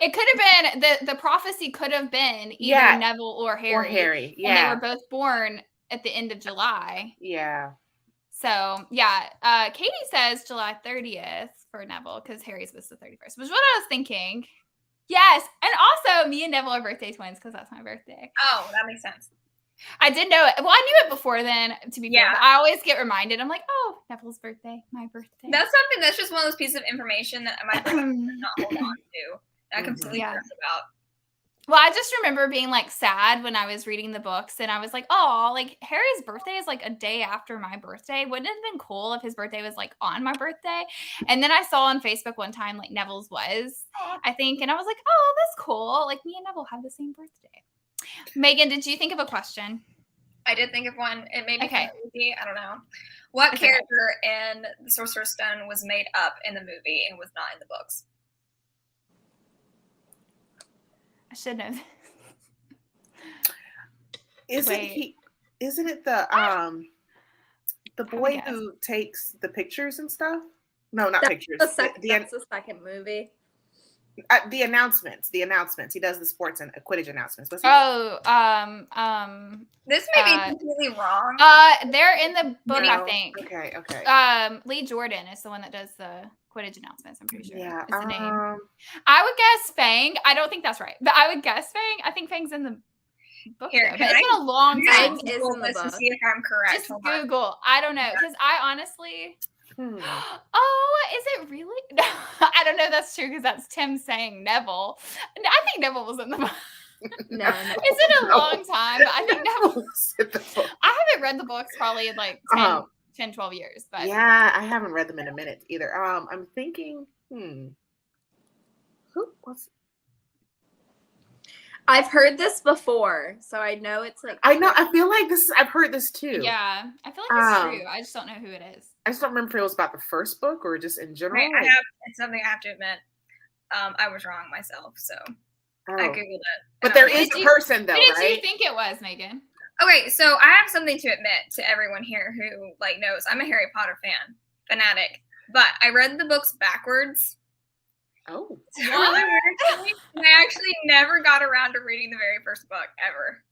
it could have been, the prophecy could have been either Neville or Harry. And they were both born at the end of July. Yeah. So, yeah. Katie says July 30th for Neville, because Harry's was the 31st, which is what I was thinking. Yes. And also, me and Neville are birthday twins, because that's my birthday. Oh, that makes sense. I did know it. Well, I knew it before then, to be fair. But I always get reminded. I'm like, oh, Neville's birthday, my birthday. That's something that's just one of those pieces of information that my brain does not hold on to. I completely forgot about. Well, I just remember being like sad when I was reading the books, and I was like, oh, like Harry's birthday is like a day after my birthday. Wouldn't it have been cool if his birthday was like on my birthday? And then I saw on Facebook one time like Neville's was, I think, and I was like, oh, that's cool. Like me and Neville have the same birthday. Megan, did you think of a question? I did think of one. It may be easy. I don't know. What character in The Sorcerer's Stone was made up in the movie and was not in the books? I should know. Isn't it the boy who takes the pictures and stuff? No, not pictures. That's the second movie. The announcements. He does the sports and Quidditch announcements. This may be completely wrong. They're in the book, I think. Okay. Lee Jordan is the one that does the Quidditch announcements. I'm pretty sure. Yeah. Is the name. I would guess Fang. I don't think that's right, but I would guess Fang. I think Fang's in the book. But it's been a long time. Fang is in the book. To see if I'm correct. Just Google. I don't know, because I honestly. Oh, is it really? No, I don't know. That's true, because that's Tim saying Neville. I think Neville was in the book. No. It's been a long time, but I think Neville was in the book. I haven't read the books probably in like 10, 12 years. But yeah, I haven't read them in a minute either. I'm thinking, who was? I've heard this before, so I know it's like. I know. I feel like I've heard this too. Yeah, I feel like it's true. I just don't know who it is. I just don't remember if it was about the first book or just in general. Right, it's something I have to admit. I was wrong myself, so I googled it. But there is a person, though, right? Who did you think it was, Megan? Okay, so I have something to admit to everyone here who knows I'm a Harry Potter fanatic, but I read the books backwards. Oh. I actually never got around to reading the very first book ever.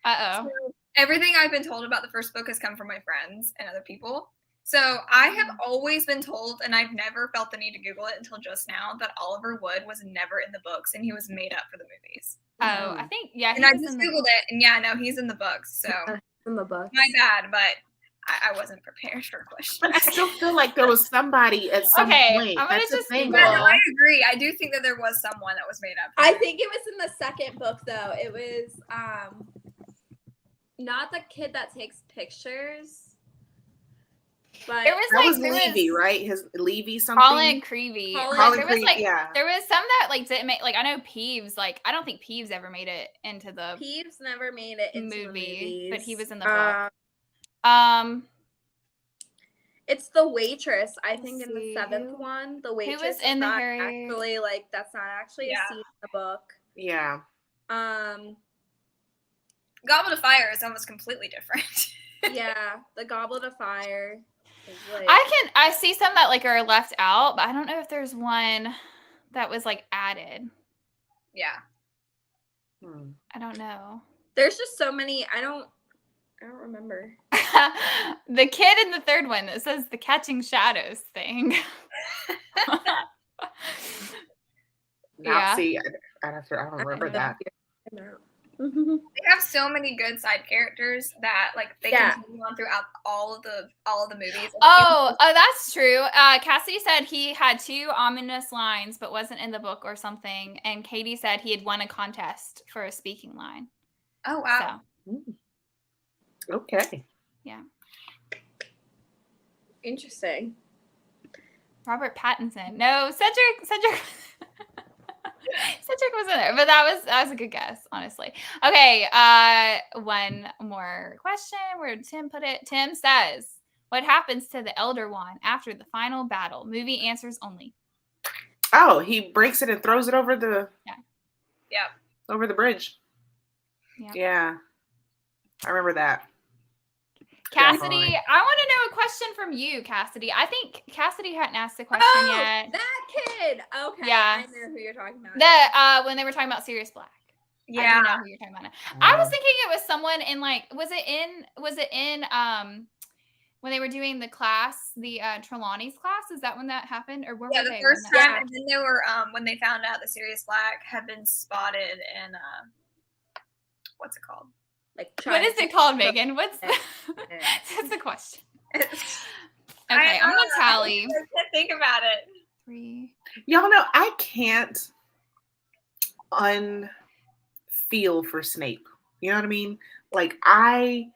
Uh-oh. So everything I've been told about the first book has come from my friends and other people. So I have always been told, and I've never felt the need to Google it until just now, that Oliver Wood was never in the books and he was made up for the movies. Oh, I think, and I just Googled it, and no, he's in the books. So in the book. My bad, but I wasn't prepared for a question. But I still feel like there was somebody at some point. I'm gonna That's the just thing. Google. Yeah, no, I agree. I do think that there was someone that was made up. I think it was in the second book though. It was not the kid that takes pictures, but There was That like was there Levy, was right? His Levy something. Colin Creevy. Colin Like, there was Creevy, like yeah. there was some that like didn't make, like I know Peeves, like I don't think Peeves ever made it into the Peeves never made it into the movie, movies. but he was in the book. It's the waitress, I think, in the see, 7th who- one. The waitress was in is the not Harry- actually like that's not actually a scene in the book. Yeah. Goblet of Fire is almost completely different. Yeah, the Goblet of Fire. Is like, I see some that like are left out, but I don't know if there's one that was like added. Yeah. I don't know. there's just so many. I don't remember. The kid in the third one that says the catching shadows thing. Now, see, I don't remember that. They have so many good side characters that like they continue on throughout all of the movies. Oh, that's true. Cassidy said he had 2 ominous lines but wasn't in the book or something, and Katie said he had won a contest for a speaking line. Oh wow. So, Okay. yeah. Interesting. Robert Pattinson. No, Cedric Cedric wasn't there, but that was a good guess, honestly. Okay, one more question. Where did Tim put it? Tim says, "What happens to the Elder Wand after the final battle?" Movie answers only. Oh, he breaks it and throws it over the over the bridge. Yep. Yeah, I remember that. Cassidy, Definitely. I want to know a question from you, Cassidy. I think Cassidy hadn't asked a question yet. That kid. Okay. Yeah. I know who you're talking about. When they were talking about Sirius Black. Yeah. I do know who you're talking about now. I was thinking it was someone in like was it in when they were doing the class, the Trelawney's class? Is that when that happened? Or where were the they? first when that- time, and then they were when they found out that Sirius Black had been spotted in what's it called? Like What is it called, Megan? What's that's the question. Okay, I'm gonna tally. I can't think about it. 3. Y'all know I can't unfeel for Snape. You know what I mean? Like I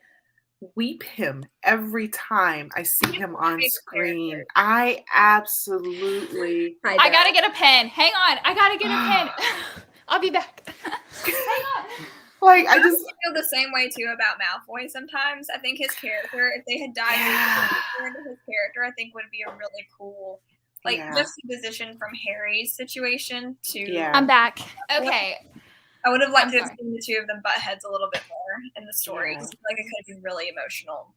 weep him every time I see him on screen. I absolutely. I gotta get a pen. Hang on, I gotta get a pen. I'll be back. Hang on. Like I I just feel the same way too about Malfoy sometimes. I think his character, if they had dived into his character, I think would be a really cool juxtaposition from Harry's situation to I'm back. Okay. I would have liked to have seen the two of them butt heads a little bit more in the story. Yeah. I feel like it could have been really emotional.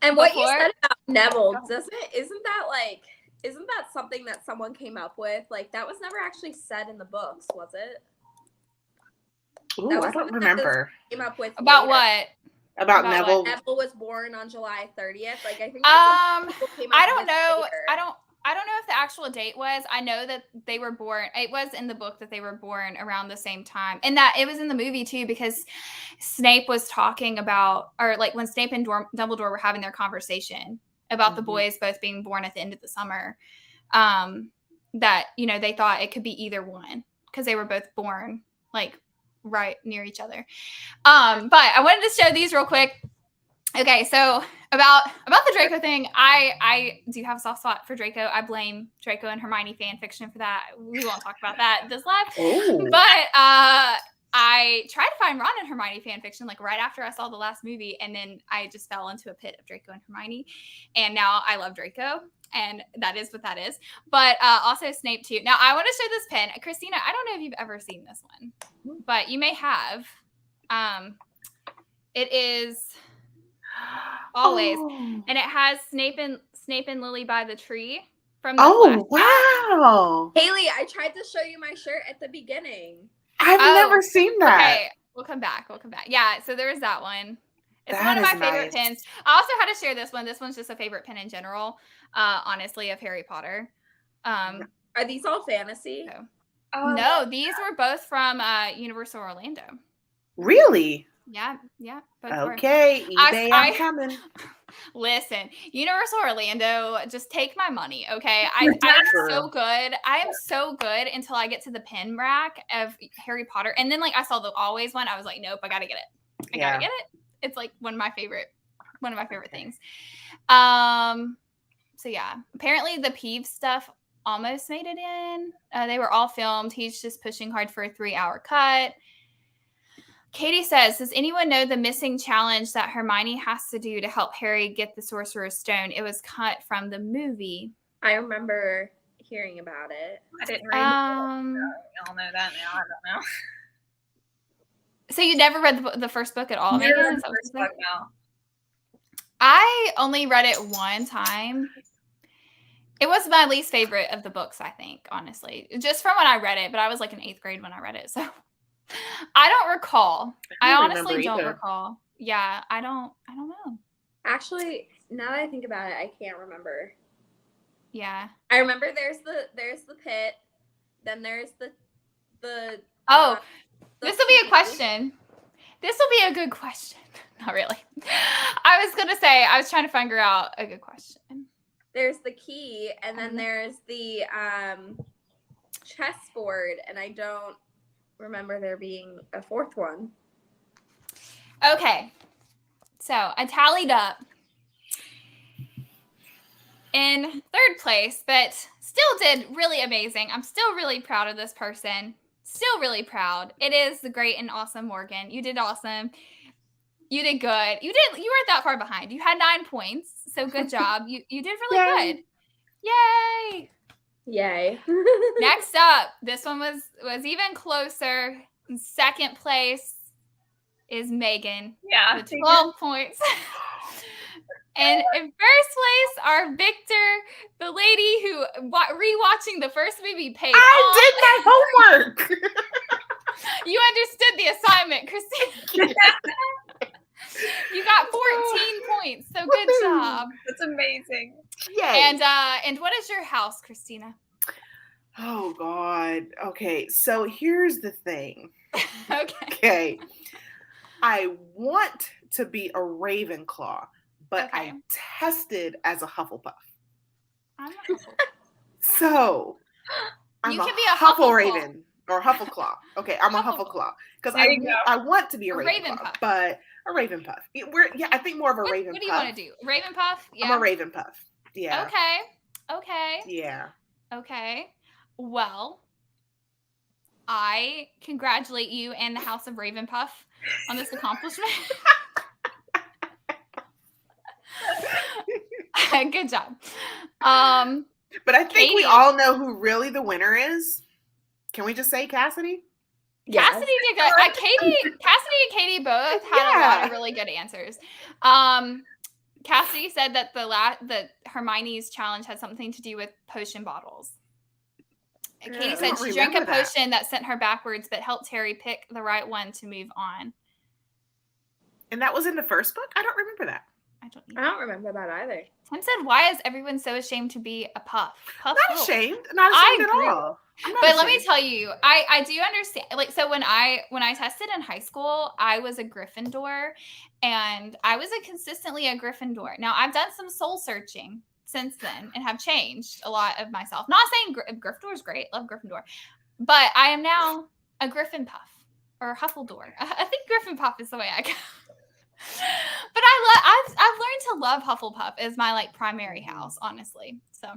And what you said about Neville, isn't that something that someone came up with? Like that was never actually said in the books, was it? Ooh, I don't remember. Came up with About later. what? About Neville. What? Neville was born on July 30th. Like I think. I don't know. I don't know if the actual date was. I know that they were born. It was in the book that they were born around the same time, and that it was in the movie too because Snape was talking about, or like when Snape and Dumbledore were having their conversation about the boys both being born at the end of the summer. That they thought it could be either one because they were both born like right near each other. But I wanted to show these real quick. Okay, so about the Draco thing, I do have a soft spot for Draco. I blame Draco and Hermione fan fiction for that. We won't talk about that this live. Ooh. But I tried to find Ron and Hermione fan fiction like right after I saw the last movie, and then I just fell into a pit of Draco and Hermione, and now I love Draco, and that is what that is. But also Snape too. Now I want to show this pen, Christina. I don't know if you've ever seen this one, but you may have. It is always, and it has Snape and Lily by the tree from the wow. Haley, I tried to show you my shirt at the beginning. I've never seen that. Okay, we'll come back. Yeah, so there is that one. It's That one of my is favorite nice. pins. I also had to share this one. This one's just a favorite pin in general, honestly, of Harry Potter. Are these all fantasy? No, these were both from Universal Orlando. Really? Yeah. Both were. Okay, eBay, I'm coming. Listen, Universal Orlando, just take my money, okay? I am so good. I am so good until I get to the pin rack of Harry Potter. And then like I saw the Always one. I was like, nope, I gotta get it. I gotta get it. It's like one of my favorite things. So yeah. Apparently the Peeves stuff almost made it in. They were all filmed. He's just pushing hard for a 3-hour cut. Katie says, does anyone know the missing challenge that Hermione has to do to help Harry get the Sorcerer's Stone? It was cut from the movie. I remember hearing about it. I didn't read it. Y'all know that now. I don't know. So you never read the first book at all? Never read the first book, no. I only read it one time. It was my least favorite of the books, I think, honestly. Just from when I read it, but I was like in 8th grade when I read it, so... I don't recall. I honestly don't recall. Yeah, I don't know. Actually, now that I think about it, I can't remember. Yeah. I remember there's the pit, then there's the this will be a question. This will be a good question. Not really. I was going to say, I was trying to figure out a good question. There's the key, and then there's the chessboard, and I don't remember there being a 4th one. Okay. So I tallied up in 3rd place, but still did really amazing. I'm still really proud of this person. Still really proud. It is the great and awesome Morgan. You did awesome. You did good. You weren't that far behind. You had 9 points. So good job. You did really good. Yay. Yay. Next up, this one was even closer. In 2nd place is Megan. Yeah. With 12 points. And in 1st place are Victor, the lady who rewatching the first movie paid off. Did my homework. You understood the assignment, Christina. You got 14 points. So good job. That's amazing. Yay. And what is your house, Christina? Oh God. Okay. So here's the thing. Okay. I want to be a Ravenclaw, but I tested as a Hufflepuff. I'm a Hufflepuff. So I'm you a can be a Huffleraven or Huffleclaw. Okay, I'm a Huffleclaw because I want to be a Ravenclaw, but a Ravenpuff. I think more of a Ravenpuff. What do you want to do? Ravenpuff? Yeah. I'm a Ravenpuff. Yeah. Okay. Yeah. Okay. Well, I congratulate you and the House of Ravenpuff on this accomplishment. Good job. But I think we all know who really the winner is. Can we just say Cassidy? Yes. Cassidy did good. Cassidy and Katie both had a lot of really good answers. Cassidy said that the Hermione's challenge had something to do with potion bottles. Katie said she drank a potion that sent her backwards, but helped Harry pick the right one to move on. And that was in the first book? I don't remember that. I don't remember that either. Tim said, why is everyone so ashamed to be a puff? Not ashamed at all. But let me tell you, I do understand. Like, so when I tested in high school, I was a Gryffindor, and I was consistently a Gryffindor. Now, I've done some soul searching since then and have changed a lot of myself. Not saying Gryffindor is great, love Gryffindor, but I am now a Griffin Puff or Huffledore. I think Griffin Puff is the way I go. But I've learned to love Hufflepuff as my like primary house, honestly. So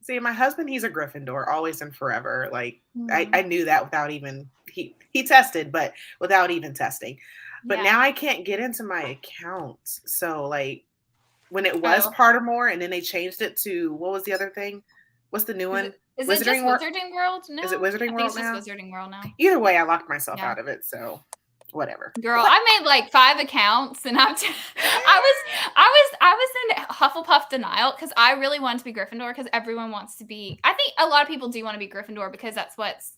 see, my husband, he's a Gryffindor, always and forever. Like I knew that without even he tested, but without even testing. But now I can't get into my accounts. So like when it was Pottermore, and then they changed it to what was the other thing? What's the new one? Is it just Wizarding World? No. Is it Wizarding World now? It's just Wizarding World now. Either way, I locked myself out of it. So whatever. Girl, I made like 5 accounts, and I was in Hufflepuff denial because I really wanted to be Gryffindor because everyone wants to be. I think a lot of people do want to be Gryffindor because that's what's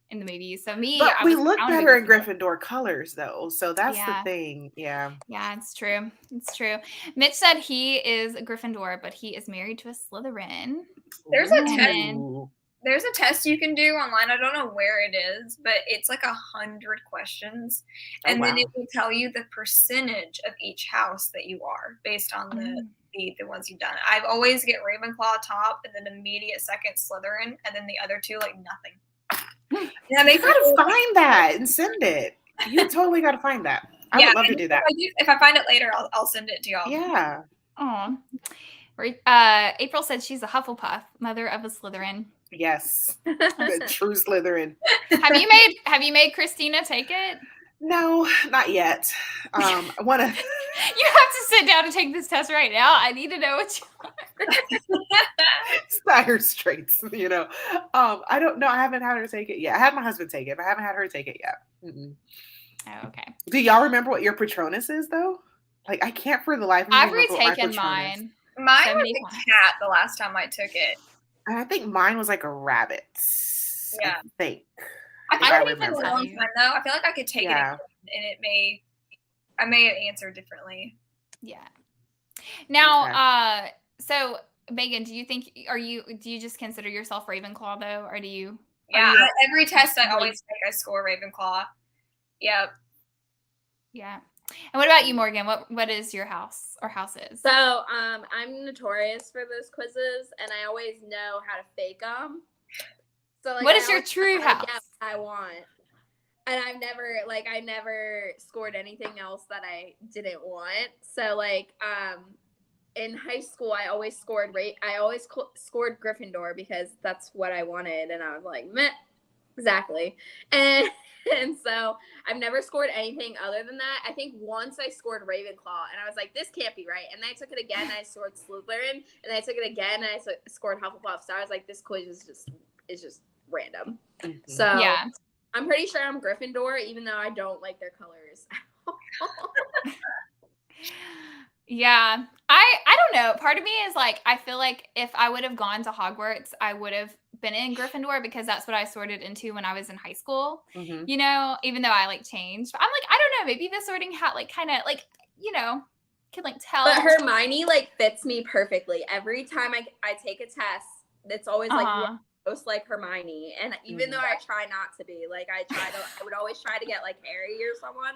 in the movies. So but we look better in Gryffindor colors, though. So that's the thing. Yeah. Yeah, it's true. It's true. Mitch said he is a Gryffindor, but he is married to a Slytherin. There's a test. there's a test you can do online. I don't know where it is, but it's like 100 questions. And then it will tell you the percentage of each house that you are based on the ones you've done. I always get Ravenclaw top and then immediate second Slytherin, and then the other two, like nothing. Yeah, they gotta find that and send it. You totally gotta find that. I would love to do that. If I find it later, I'll send it to y'all. Yeah. Oh. April said she's a Hufflepuff, mother of a Slytherin. Yes. The true Slytherin. Have you made Christina take it? No, not yet. I want to. You have to sit down and take this test right now. I need to know what you are. Dire straits, you know. I don't know. I haven't had her take it yet. I had my husband take it, but I haven't had her take it yet. Mm-mm. Oh, okay. Do y'all remember what your Patronus is, though? Like, I can't for the life of me. I've retaken mine. Mine was a cat the last time I took it. And I think mine was like a rabbit. Yeah. I think. I remember. I feel like I could take it again, and I may have answered differently. Yeah. Now, so Megan, do you just consider yourself Ravenclaw though, or do you? Yeah, every test I always take, I score Ravenclaw. Yep. Yeah. And what about you, Morgan? What is your house or houses? So, I'm notorious for those quizzes, and I always know how to fake them. So, like, what is your true house? I want, and I never scored anything else that I didn't want. So, like, in high school, I always scored scored Gryffindor because that's what I wanted, and I was like, meh, exactly, and so I've never scored anything other than that. I think once I scored Ravenclaw, and I was like, this can't be right. And then I took it again, and I scored Slytherin, and then I took it again, and I scored Hufflepuff. So I was like, this quiz is just random. Mm-hmm. So yeah, I'm pretty sure I'm Gryffindor, even though I don't like their colors. Yeah. I don't know. Part of me is like, I feel like if I would have gone to Hogwarts, I would have been in Gryffindor because that's what I sorted into when I was in high school. Mm-hmm. You know, even though I like changed. But I'm like, I don't know, maybe the sorting hat like kind of like, you know, can like tell. But Hermione like fits me perfectly. Every time I take a test, it's always like most like Hermione. And even though I try not to be, like I would always try to get like Harry or someone,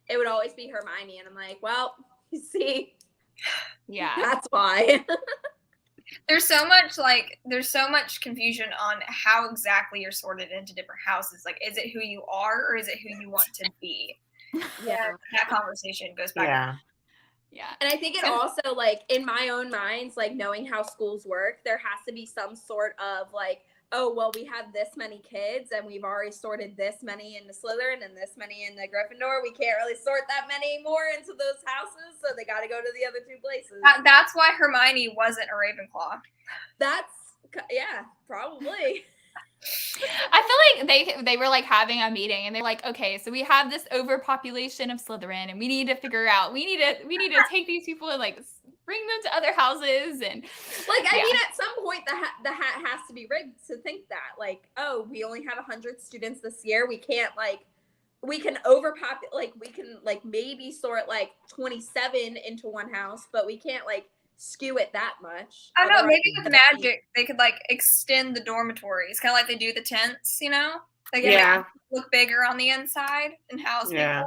it would always be Hermione. And I'm like, well, you see, yeah, that's why. There's so much confusion on how exactly you're sorted into different houses. Like, is it who you are or is it who you want to be? Yeah, that conversation goes back. Yeah. And I think it also, like, in my own minds, like, knowing how schools work, there has to be some sort of, like, oh, well, we have this many kids, and we've already sorted this many into Slytherin and this many into Gryffindor. We can't really sort that many more into those houses, so they got to go to the other two places. That's why Hermione wasn't a Ravenclaw. Yeah, probably. I feel like they were like having a meeting and they're like, okay, so we have this overpopulation of Slytherin and we need to figure out, we need to take these people and like bring them to other houses. And like, I mean, at some point the hat has to be rigged to think that, like, oh, we only have 100 students this year. We can't we can overpopulate, like we can like maybe sort like 27 into one house, but we can't like skew it that much. I don't know, maybe with magic they could like extend the dormitories, kind of like they do the tents, you know? Like make it look bigger on the inside and house people.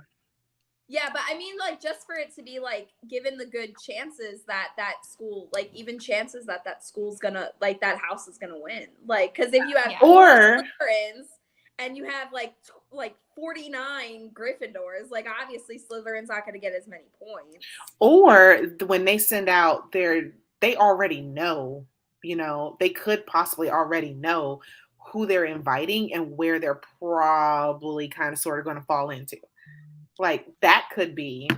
Yeah, but I mean, like, just for it to be like given the good chances that school, like even chances that school's gonna, like, that house is gonna win, like, because if you have or Slytherins and you have like 49 Gryffindors, like obviously Slytherin's not going to get as many points. Or when they send out they already know, you know, they could possibly already know who they're inviting and where they're probably kind of sort of going to fall into. Like that could be.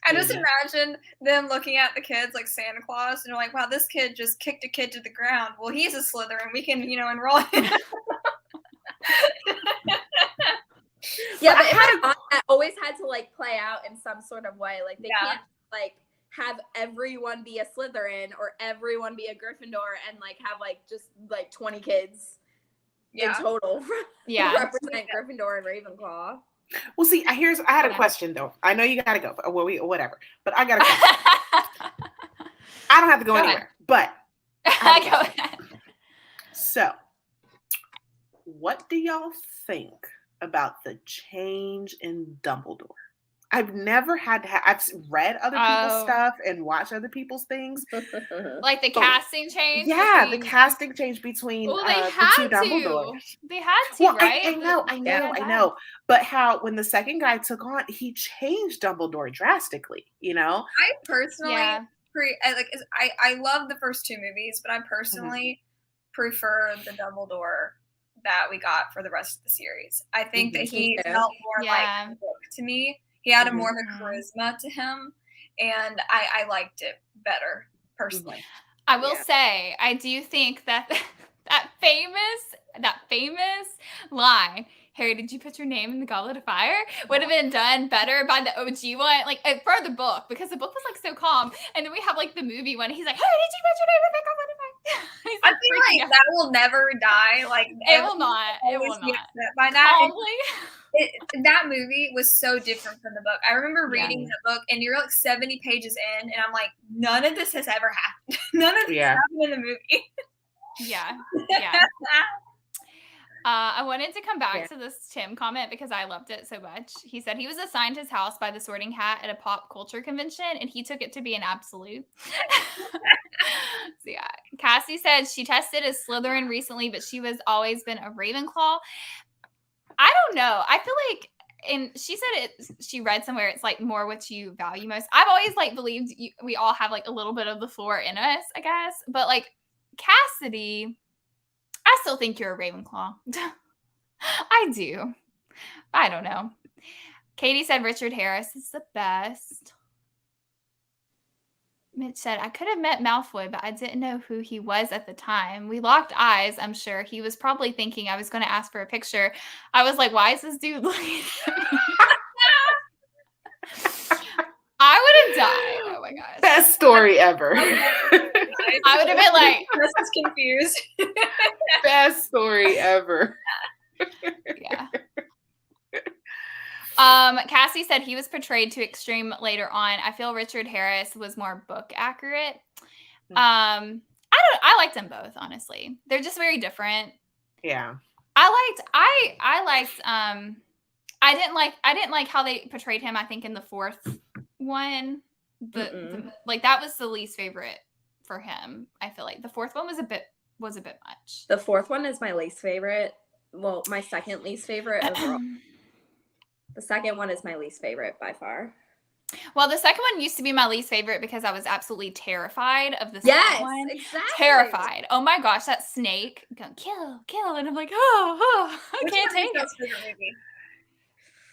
I just imagine them looking at the kids like Santa Claus and they're like, wow, this kid just kicked a kid to the ground. Well, he's a Slytherin. We can, you know, enroll him. Yeah, but that always had to like play out in some sort of way. Like they can't like have everyone be a Slytherin or everyone be a Gryffindor and like have like just like 20 kids in total represent Gryffindor and Ravenclaw. Well, see, I had a question though. I know you gotta go, whatever. But I got a question. I don't have to go anywhere, but go ahead. So what do y'all think about the change in Dumbledore? I've never had to I've read other people's stuff and watched other people's things. Like the casting change? Yeah, the casting change between well, they the had two Dumbledores. They had to, Well, right? I know. But how when the second guy took on, he changed Dumbledore drastically, you know? I personally I love the first two movies, but I personally prefer the Dumbledore that we got for the rest of the series. I think that he felt more like the book to me. He had a more of a charisma to him, and I liked it better personally. I will say, I do think that that famous line, Harry, did you put your name in the Goblet of Fire? Would have been done better by the OG one, like for the book, because the book was like so calm, and then we have like the movie one. He's like, "Hey, did you put your name in the Goblet of Fire?" He's, I feel like that will never die. Like it will not. It will not. By that, calmly. That movie was so different from the book. I remember reading the book, and you're like 70 pages in, and I'm like, none of this has ever happened. None of this happened in the movie. Yeah. I wanted to come back to this Tim comment because I loved it so much. He said he was assigned his house by the Sorting Hat at a pop culture convention, and he took it to be an absolute. So yeah, Cassie said she tested as Slytherin recently, but she was always been a Ravenclaw. I don't know. I feel like, and she said she read somewhere it's like more what you value most. I've always like believed we all have like a little bit of the four in us, I guess. But like Cassidy, I still think you're a Ravenclaw. I do. I don't know. Katie said Richard Harris is the best. Mitch said, I could have met Malfoy, but I didn't know who he was at the time. We locked eyes, I'm sure. He was probably thinking I was going to ask for a picture. I was like, why is this dude looking at me? I would have died. Oh my gosh. Best story ever. I would have been like, this is confused. Best story ever. Yeah. Cassie said he was portrayed to extreme later on. I feel Richard Harris was more book accurate. I liked them both, honestly. They're just very different. Yeah. I didn't like how they portrayed him, I think, in the fourth one. Like that was the least favorite for him. I feel like the fourth one was a bit much. The fourth one is my least favorite. Well, my second least favorite overall. The second one is my least favorite by far. Well, the second one used to be my least favorite because I was absolutely terrified of the second one. Exactly. Terrified. Oh my gosh, that snake going kill, and I'm like, oh I can't take it.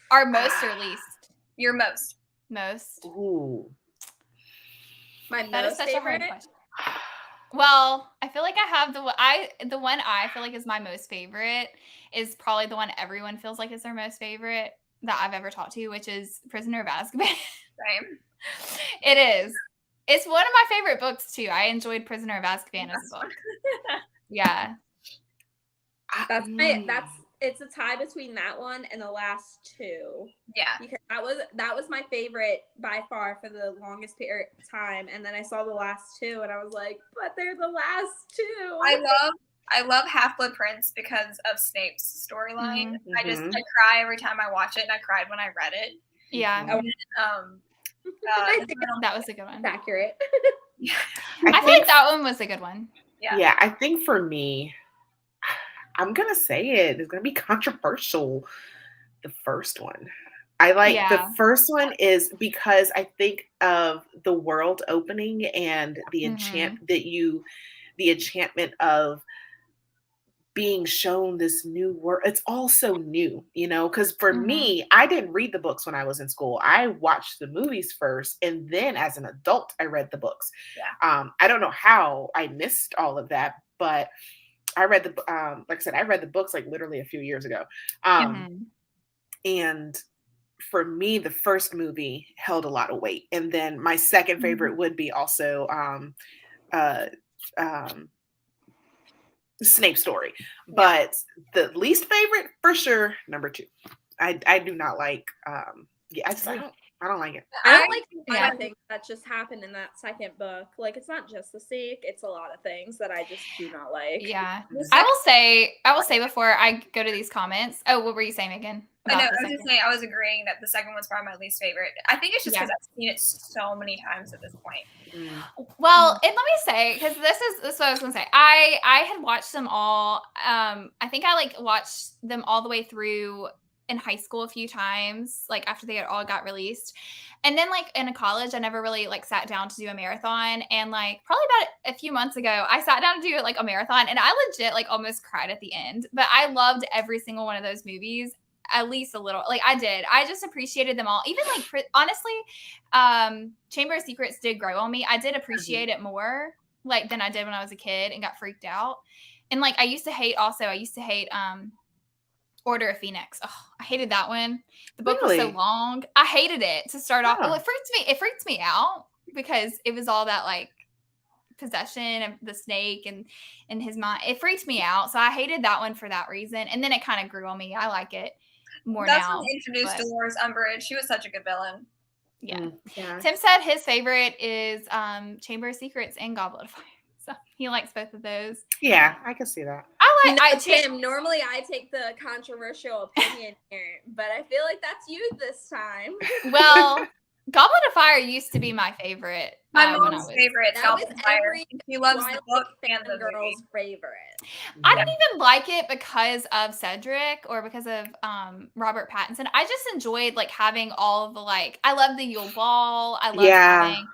Our most or least? Your most. Most. Ooh. My that most is such favorite. a hard question. Well, I feel like I have the one I feel like is my most favorite is probably the one everyone feels like is their most favorite that I've ever talked to, which is Prisoner of Azkaban. Same. It is. It's one of my favorite books too. I enjoyed Prisoner of Azkaban as a book. Yeah. It's a tie between that one and the last two. Yeah. Because that was my favorite by far for the longest period of time. And then I saw the last two and I was like, but they're the last two. I love Half-Blood Prince because of Snape's storyline. I cry every time I watch it, and I cried when I read it. Yeah. That was a good one. It's accurate. I feel like that one was a good one. Yeah, I think for me, I'm going to say it. It's going to be controversial. The first one. I like the first one is because I think of the world opening and the the enchantment of being shown this new world. It's all so new, because for me, I didn't read the books when I was in school. I watched the movies first, and then as an adult, I read the books. Yeah. I don't know how I missed all of that, but I read like I said, I read the books like literally a few years ago. And for me, the first movie held a lot of weight. And then my second favorite would be also Snape's story. But the least favorite, for sure, number 2. I do not like. I don't like it. I don't like a lot yeah. of things that just happened in that second book. Like, it's not just the snake; it's a lot of things that I just do not like. Yeah. I will say before I go to these comments. Oh, what were you saying, Megan? I know. About I the was second? just saying. I was agreeing that the second one's probably my least favorite. I think it's just Yeah. because I've seen it so many times at this point. Well, and let me say, because this is what I was gonna say. I had watched them all. I think I like watched them all the way through in high school a few times, like after they had all got released. And then like in college, I never really like sat down to do a marathon. And like probably about a few months ago, I sat down to do like a marathon, and I legit like almost cried at the end. But I loved every single one of those movies. At least a little. Like I did. I just appreciated them all. Even like honestly, Chamber of Secrets did grow on me. I did appreciate it more like than I did when I was a kid and got freaked out. And like I used to hate Order of Phoenix. Oh, I hated that one. The book was so Really? long. I hated it to start off. Huh. Well, it freaked me out because it was all that like possession of the snake and in his mind. It freaked me out. So I hated that one for that reason. And then it kind of grew on me. I like it more That's now. when they introduced but- Dolores Umbridge. She was such a good villain. Yeah. Yeah. Tim said his favorite is Chamber of Secrets and Goblet of Fire. So he likes both of those. Yeah, I can see that. Tim, normally I take the controversial opinion here, but I feel like that's you this time. Well, Goblet of Fire used to be my favorite. My when I mom's was- favorite. That Goblet was of Fire. every She loves the Twilight book and the movie. girl's favorite. I didn't even like it because of Cedric or because of Robert Pattinson. I just enjoyed like having all of the like. I love the Yule Ball. I love having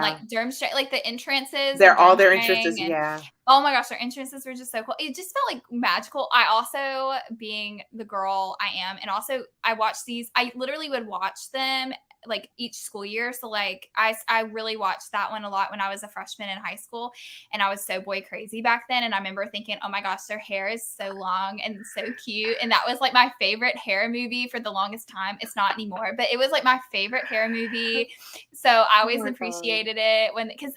like Durmstrang, like the entrances. They're of all their Durmstrang entrances. and- Yeah. Oh my gosh, their entrances were just so cool. It just felt like magical. I also, being the girl I am, and also I watched these. I literally would watch them like each school year. So like I really watched that one a lot when I was a freshman in high school, and I was so boy crazy back then. And I remember thinking, oh my gosh, their hair is so long and so cute. And that was like my favorite hair movie for the longest time. It's not anymore, but it was like my favorite hair movie. So I always appreciated it because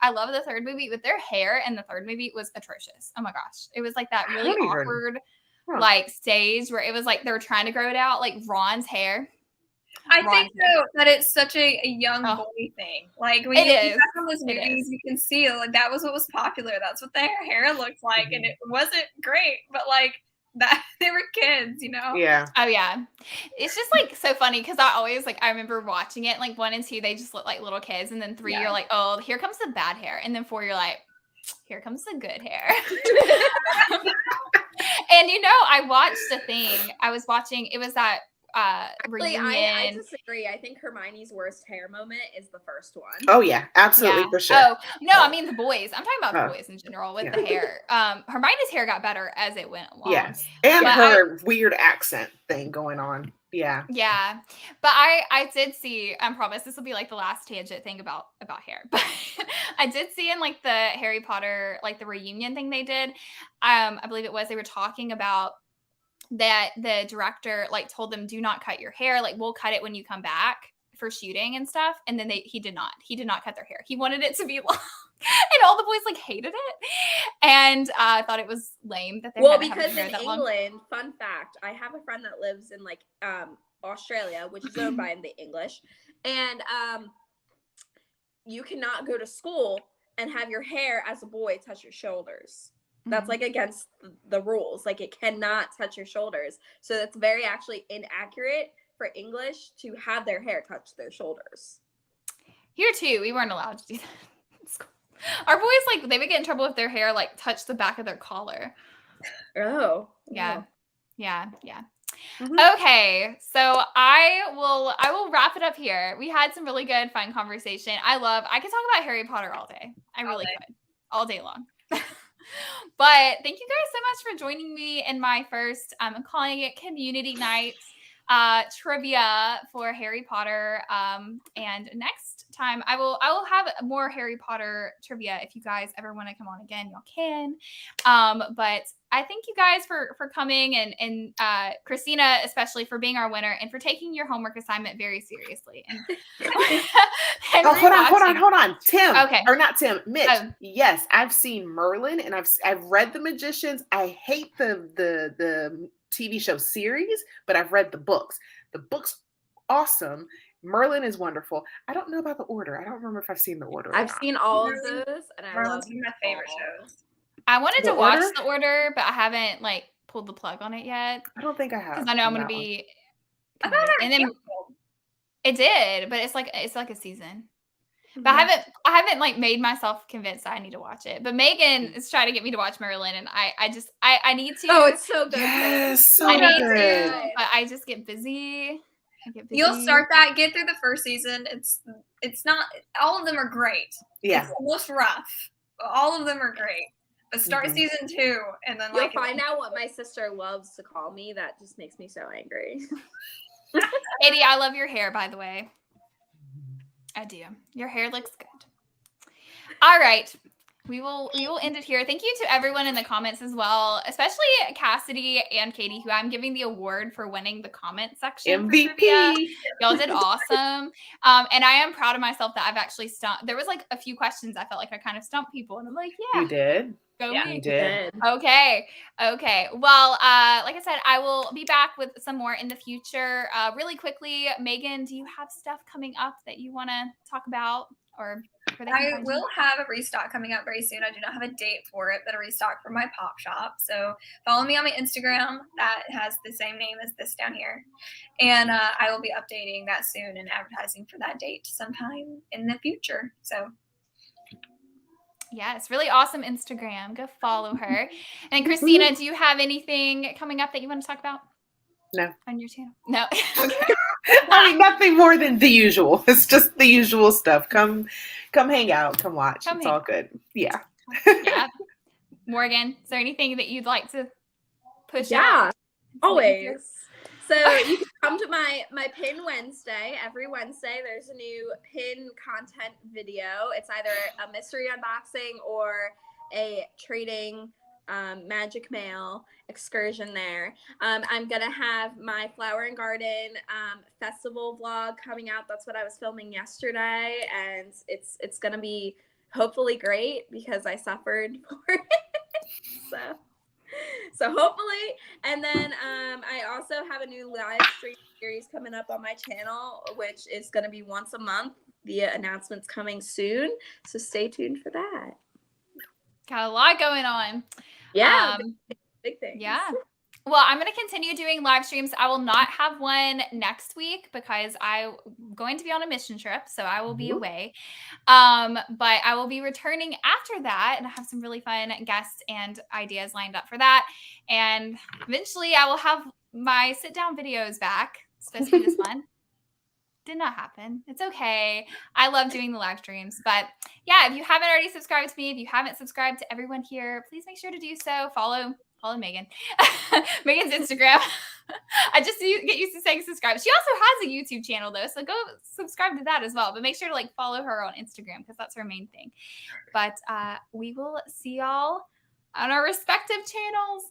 I love the third movie, but their hair in the third movie was atrocious. Oh my gosh. It was like that really awkward like stage where it was like they were trying to grow it out, like Ron's hair. I think though that it's such a young boy thing. Like when you look back on those movies, you can see like that was what was popular. That's what their hair looked like, and it wasn't great, but like that they were kids, you know? Yeah. Oh yeah. It's just like so funny because I always like I remember watching it. Like 1 and 2, they just look like little kids, and then 3, you're like, oh, here comes the bad hair, and then 4, you're like, here comes the good hair. And I watched a thing. I was watching. It was that reunion. I disagree. I think Hermione's worst hair moment is the first one. Oh yeah, absolutely for sure. Oh no, I mean the boys. I'm talking about the boys in general with the hair. Hermione's hair got better as it went along. Yes, and her weird accent thing going on. Yeah. Yeah. But I did see, I promise this will be like the last tangent thing about hair. But I did see in like the Harry Potter, like the reunion thing they did. I believe it was, they were talking about that the director like told them, do not cut your hair. Like we'll cut it when you come back for shooting and stuff. And then he did not cut their hair. He wanted it to be long. And all the boys like hated it. And I thought it was lame that they because in England, fun fact, I have a friend that lives in like Australia, which is owned by the English, and you cannot go to school and have your hair as a boy touch your shoulders. That's like against the rules. Like it cannot touch your shoulders. So that's very actually inaccurate for English to have their hair touch their shoulders. Here too, we weren't allowed to do that. Our boys, like, they would get in trouble if their hair, like, touched the back of their collar. Oh. Yeah. Yeah. Mm-hmm. Okay. So I will wrap it up here. We had some really good, fun conversation. I could talk about Harry Potter all day. I really could. All day long. But thank you guys so much for joining me in my first, I'm calling it community night trivia for Harry Potter. And next time I will have more Harry Potter trivia. If you guys ever want to come on again, y'all can. But I thank you guys for coming and Christina, especially for being our winner and for taking your homework assignment very seriously. And, hold on. Tim. Okay. Or not Tim, Mitch. Yes, I've seen Merlin and I've read The Magicians. I hate the TV show series, but I've read the books. The books awesome. Merlin is wonderful. I don't know about the Order. I don't remember if I've seen the Order. I've seen all of those, and I Merlin's love one of my favorite all. shows. I wanted The to watch Order? The Order, but I haven't like pulled the plug on it yet I don't think I have. because I know I'm on going to that one. be I thought committed. that And then canceled. it did, but it's like a season. But Yeah. I haven't like made myself convinced that I need to watch it. But Megan is trying to get me to watch Merlin, and I need to. Oh, it's so good. Yes, so I need good. to, but I just get busy. You'll start that. Get through the first season. It's not. All of them are great. Yeah. It's the most rough. But all of them are great. But start Mhm. season 2, and then You'll like find out what my sister loves to call me. That just makes me so angry. Katie, I love your hair, by the way. I do. Your hair looks good. All right. We will end it here. Thank you to everyone in the comments as well, especially Cassidy and Katie, who I'm giving the award for winning the comment section for trivia. MVP. Y'all did awesome. And I am proud of myself that I've actually stumped. There was like a few questions I felt like I kind of stumped people, and I'm like, yeah, You did. go Yeah. me. You did. Okay. Well, like I said, I will be back with some more in the future. Really quickly, Megan, do you have stuff coming up that you want to talk about, or where they can I find will you? have a restock coming up very soon. I do not have a date for it, but a restock for my pop shop. So follow me on my Instagram. That has the same name as this down here. And I will be updating that soon and advertising for that date sometime in the future. So Yes, really awesome Instagram. Go follow her. And Christina, do you have anything coming up that you want to talk about? No. On your channel? No. Okay. I mean, nothing more than the usual. It's just the usual stuff. Come hang out. Come watch. Come It's hang all out. good. Yeah. Yeah. Morgan, is there anything that you'd like to push out? Always. So you can come to my Pin Wednesday. Every Wednesday, there's a new Pin content video. It's either a mystery unboxing or a trading magic mail excursion there. I'm gonna have my flower and garden festival vlog coming out. That's what I was filming yesterday, and it's gonna be hopefully great because I suffered for it. So hopefully, and then I also have a new live stream series coming up on my channel, which is going to be once a month. The announcement's coming soon, so stay tuned for that. Got a lot going on. Yeah, big things. Yeah. Well, I'm going to continue doing live streams. I will not have one next week because I'm going to be on a mission trip, so I will be away. But I will be returning after that, and I have some really fun guests and ideas lined up for that. And eventually I will have my sit-down videos back. It's supposed to be this one. Did not happen. It's okay. I love doing the live streams. But yeah, if you haven't already subscribed to me, if you haven't subscribed to everyone here, please make sure to do so. Follow Megan. Megan's Instagram. I just get used to saying subscribe. She also has a YouTube channel though, so go subscribe to that as well. But make sure to like follow her on Instagram because that's her main thing. But we will see y'all on our respective channels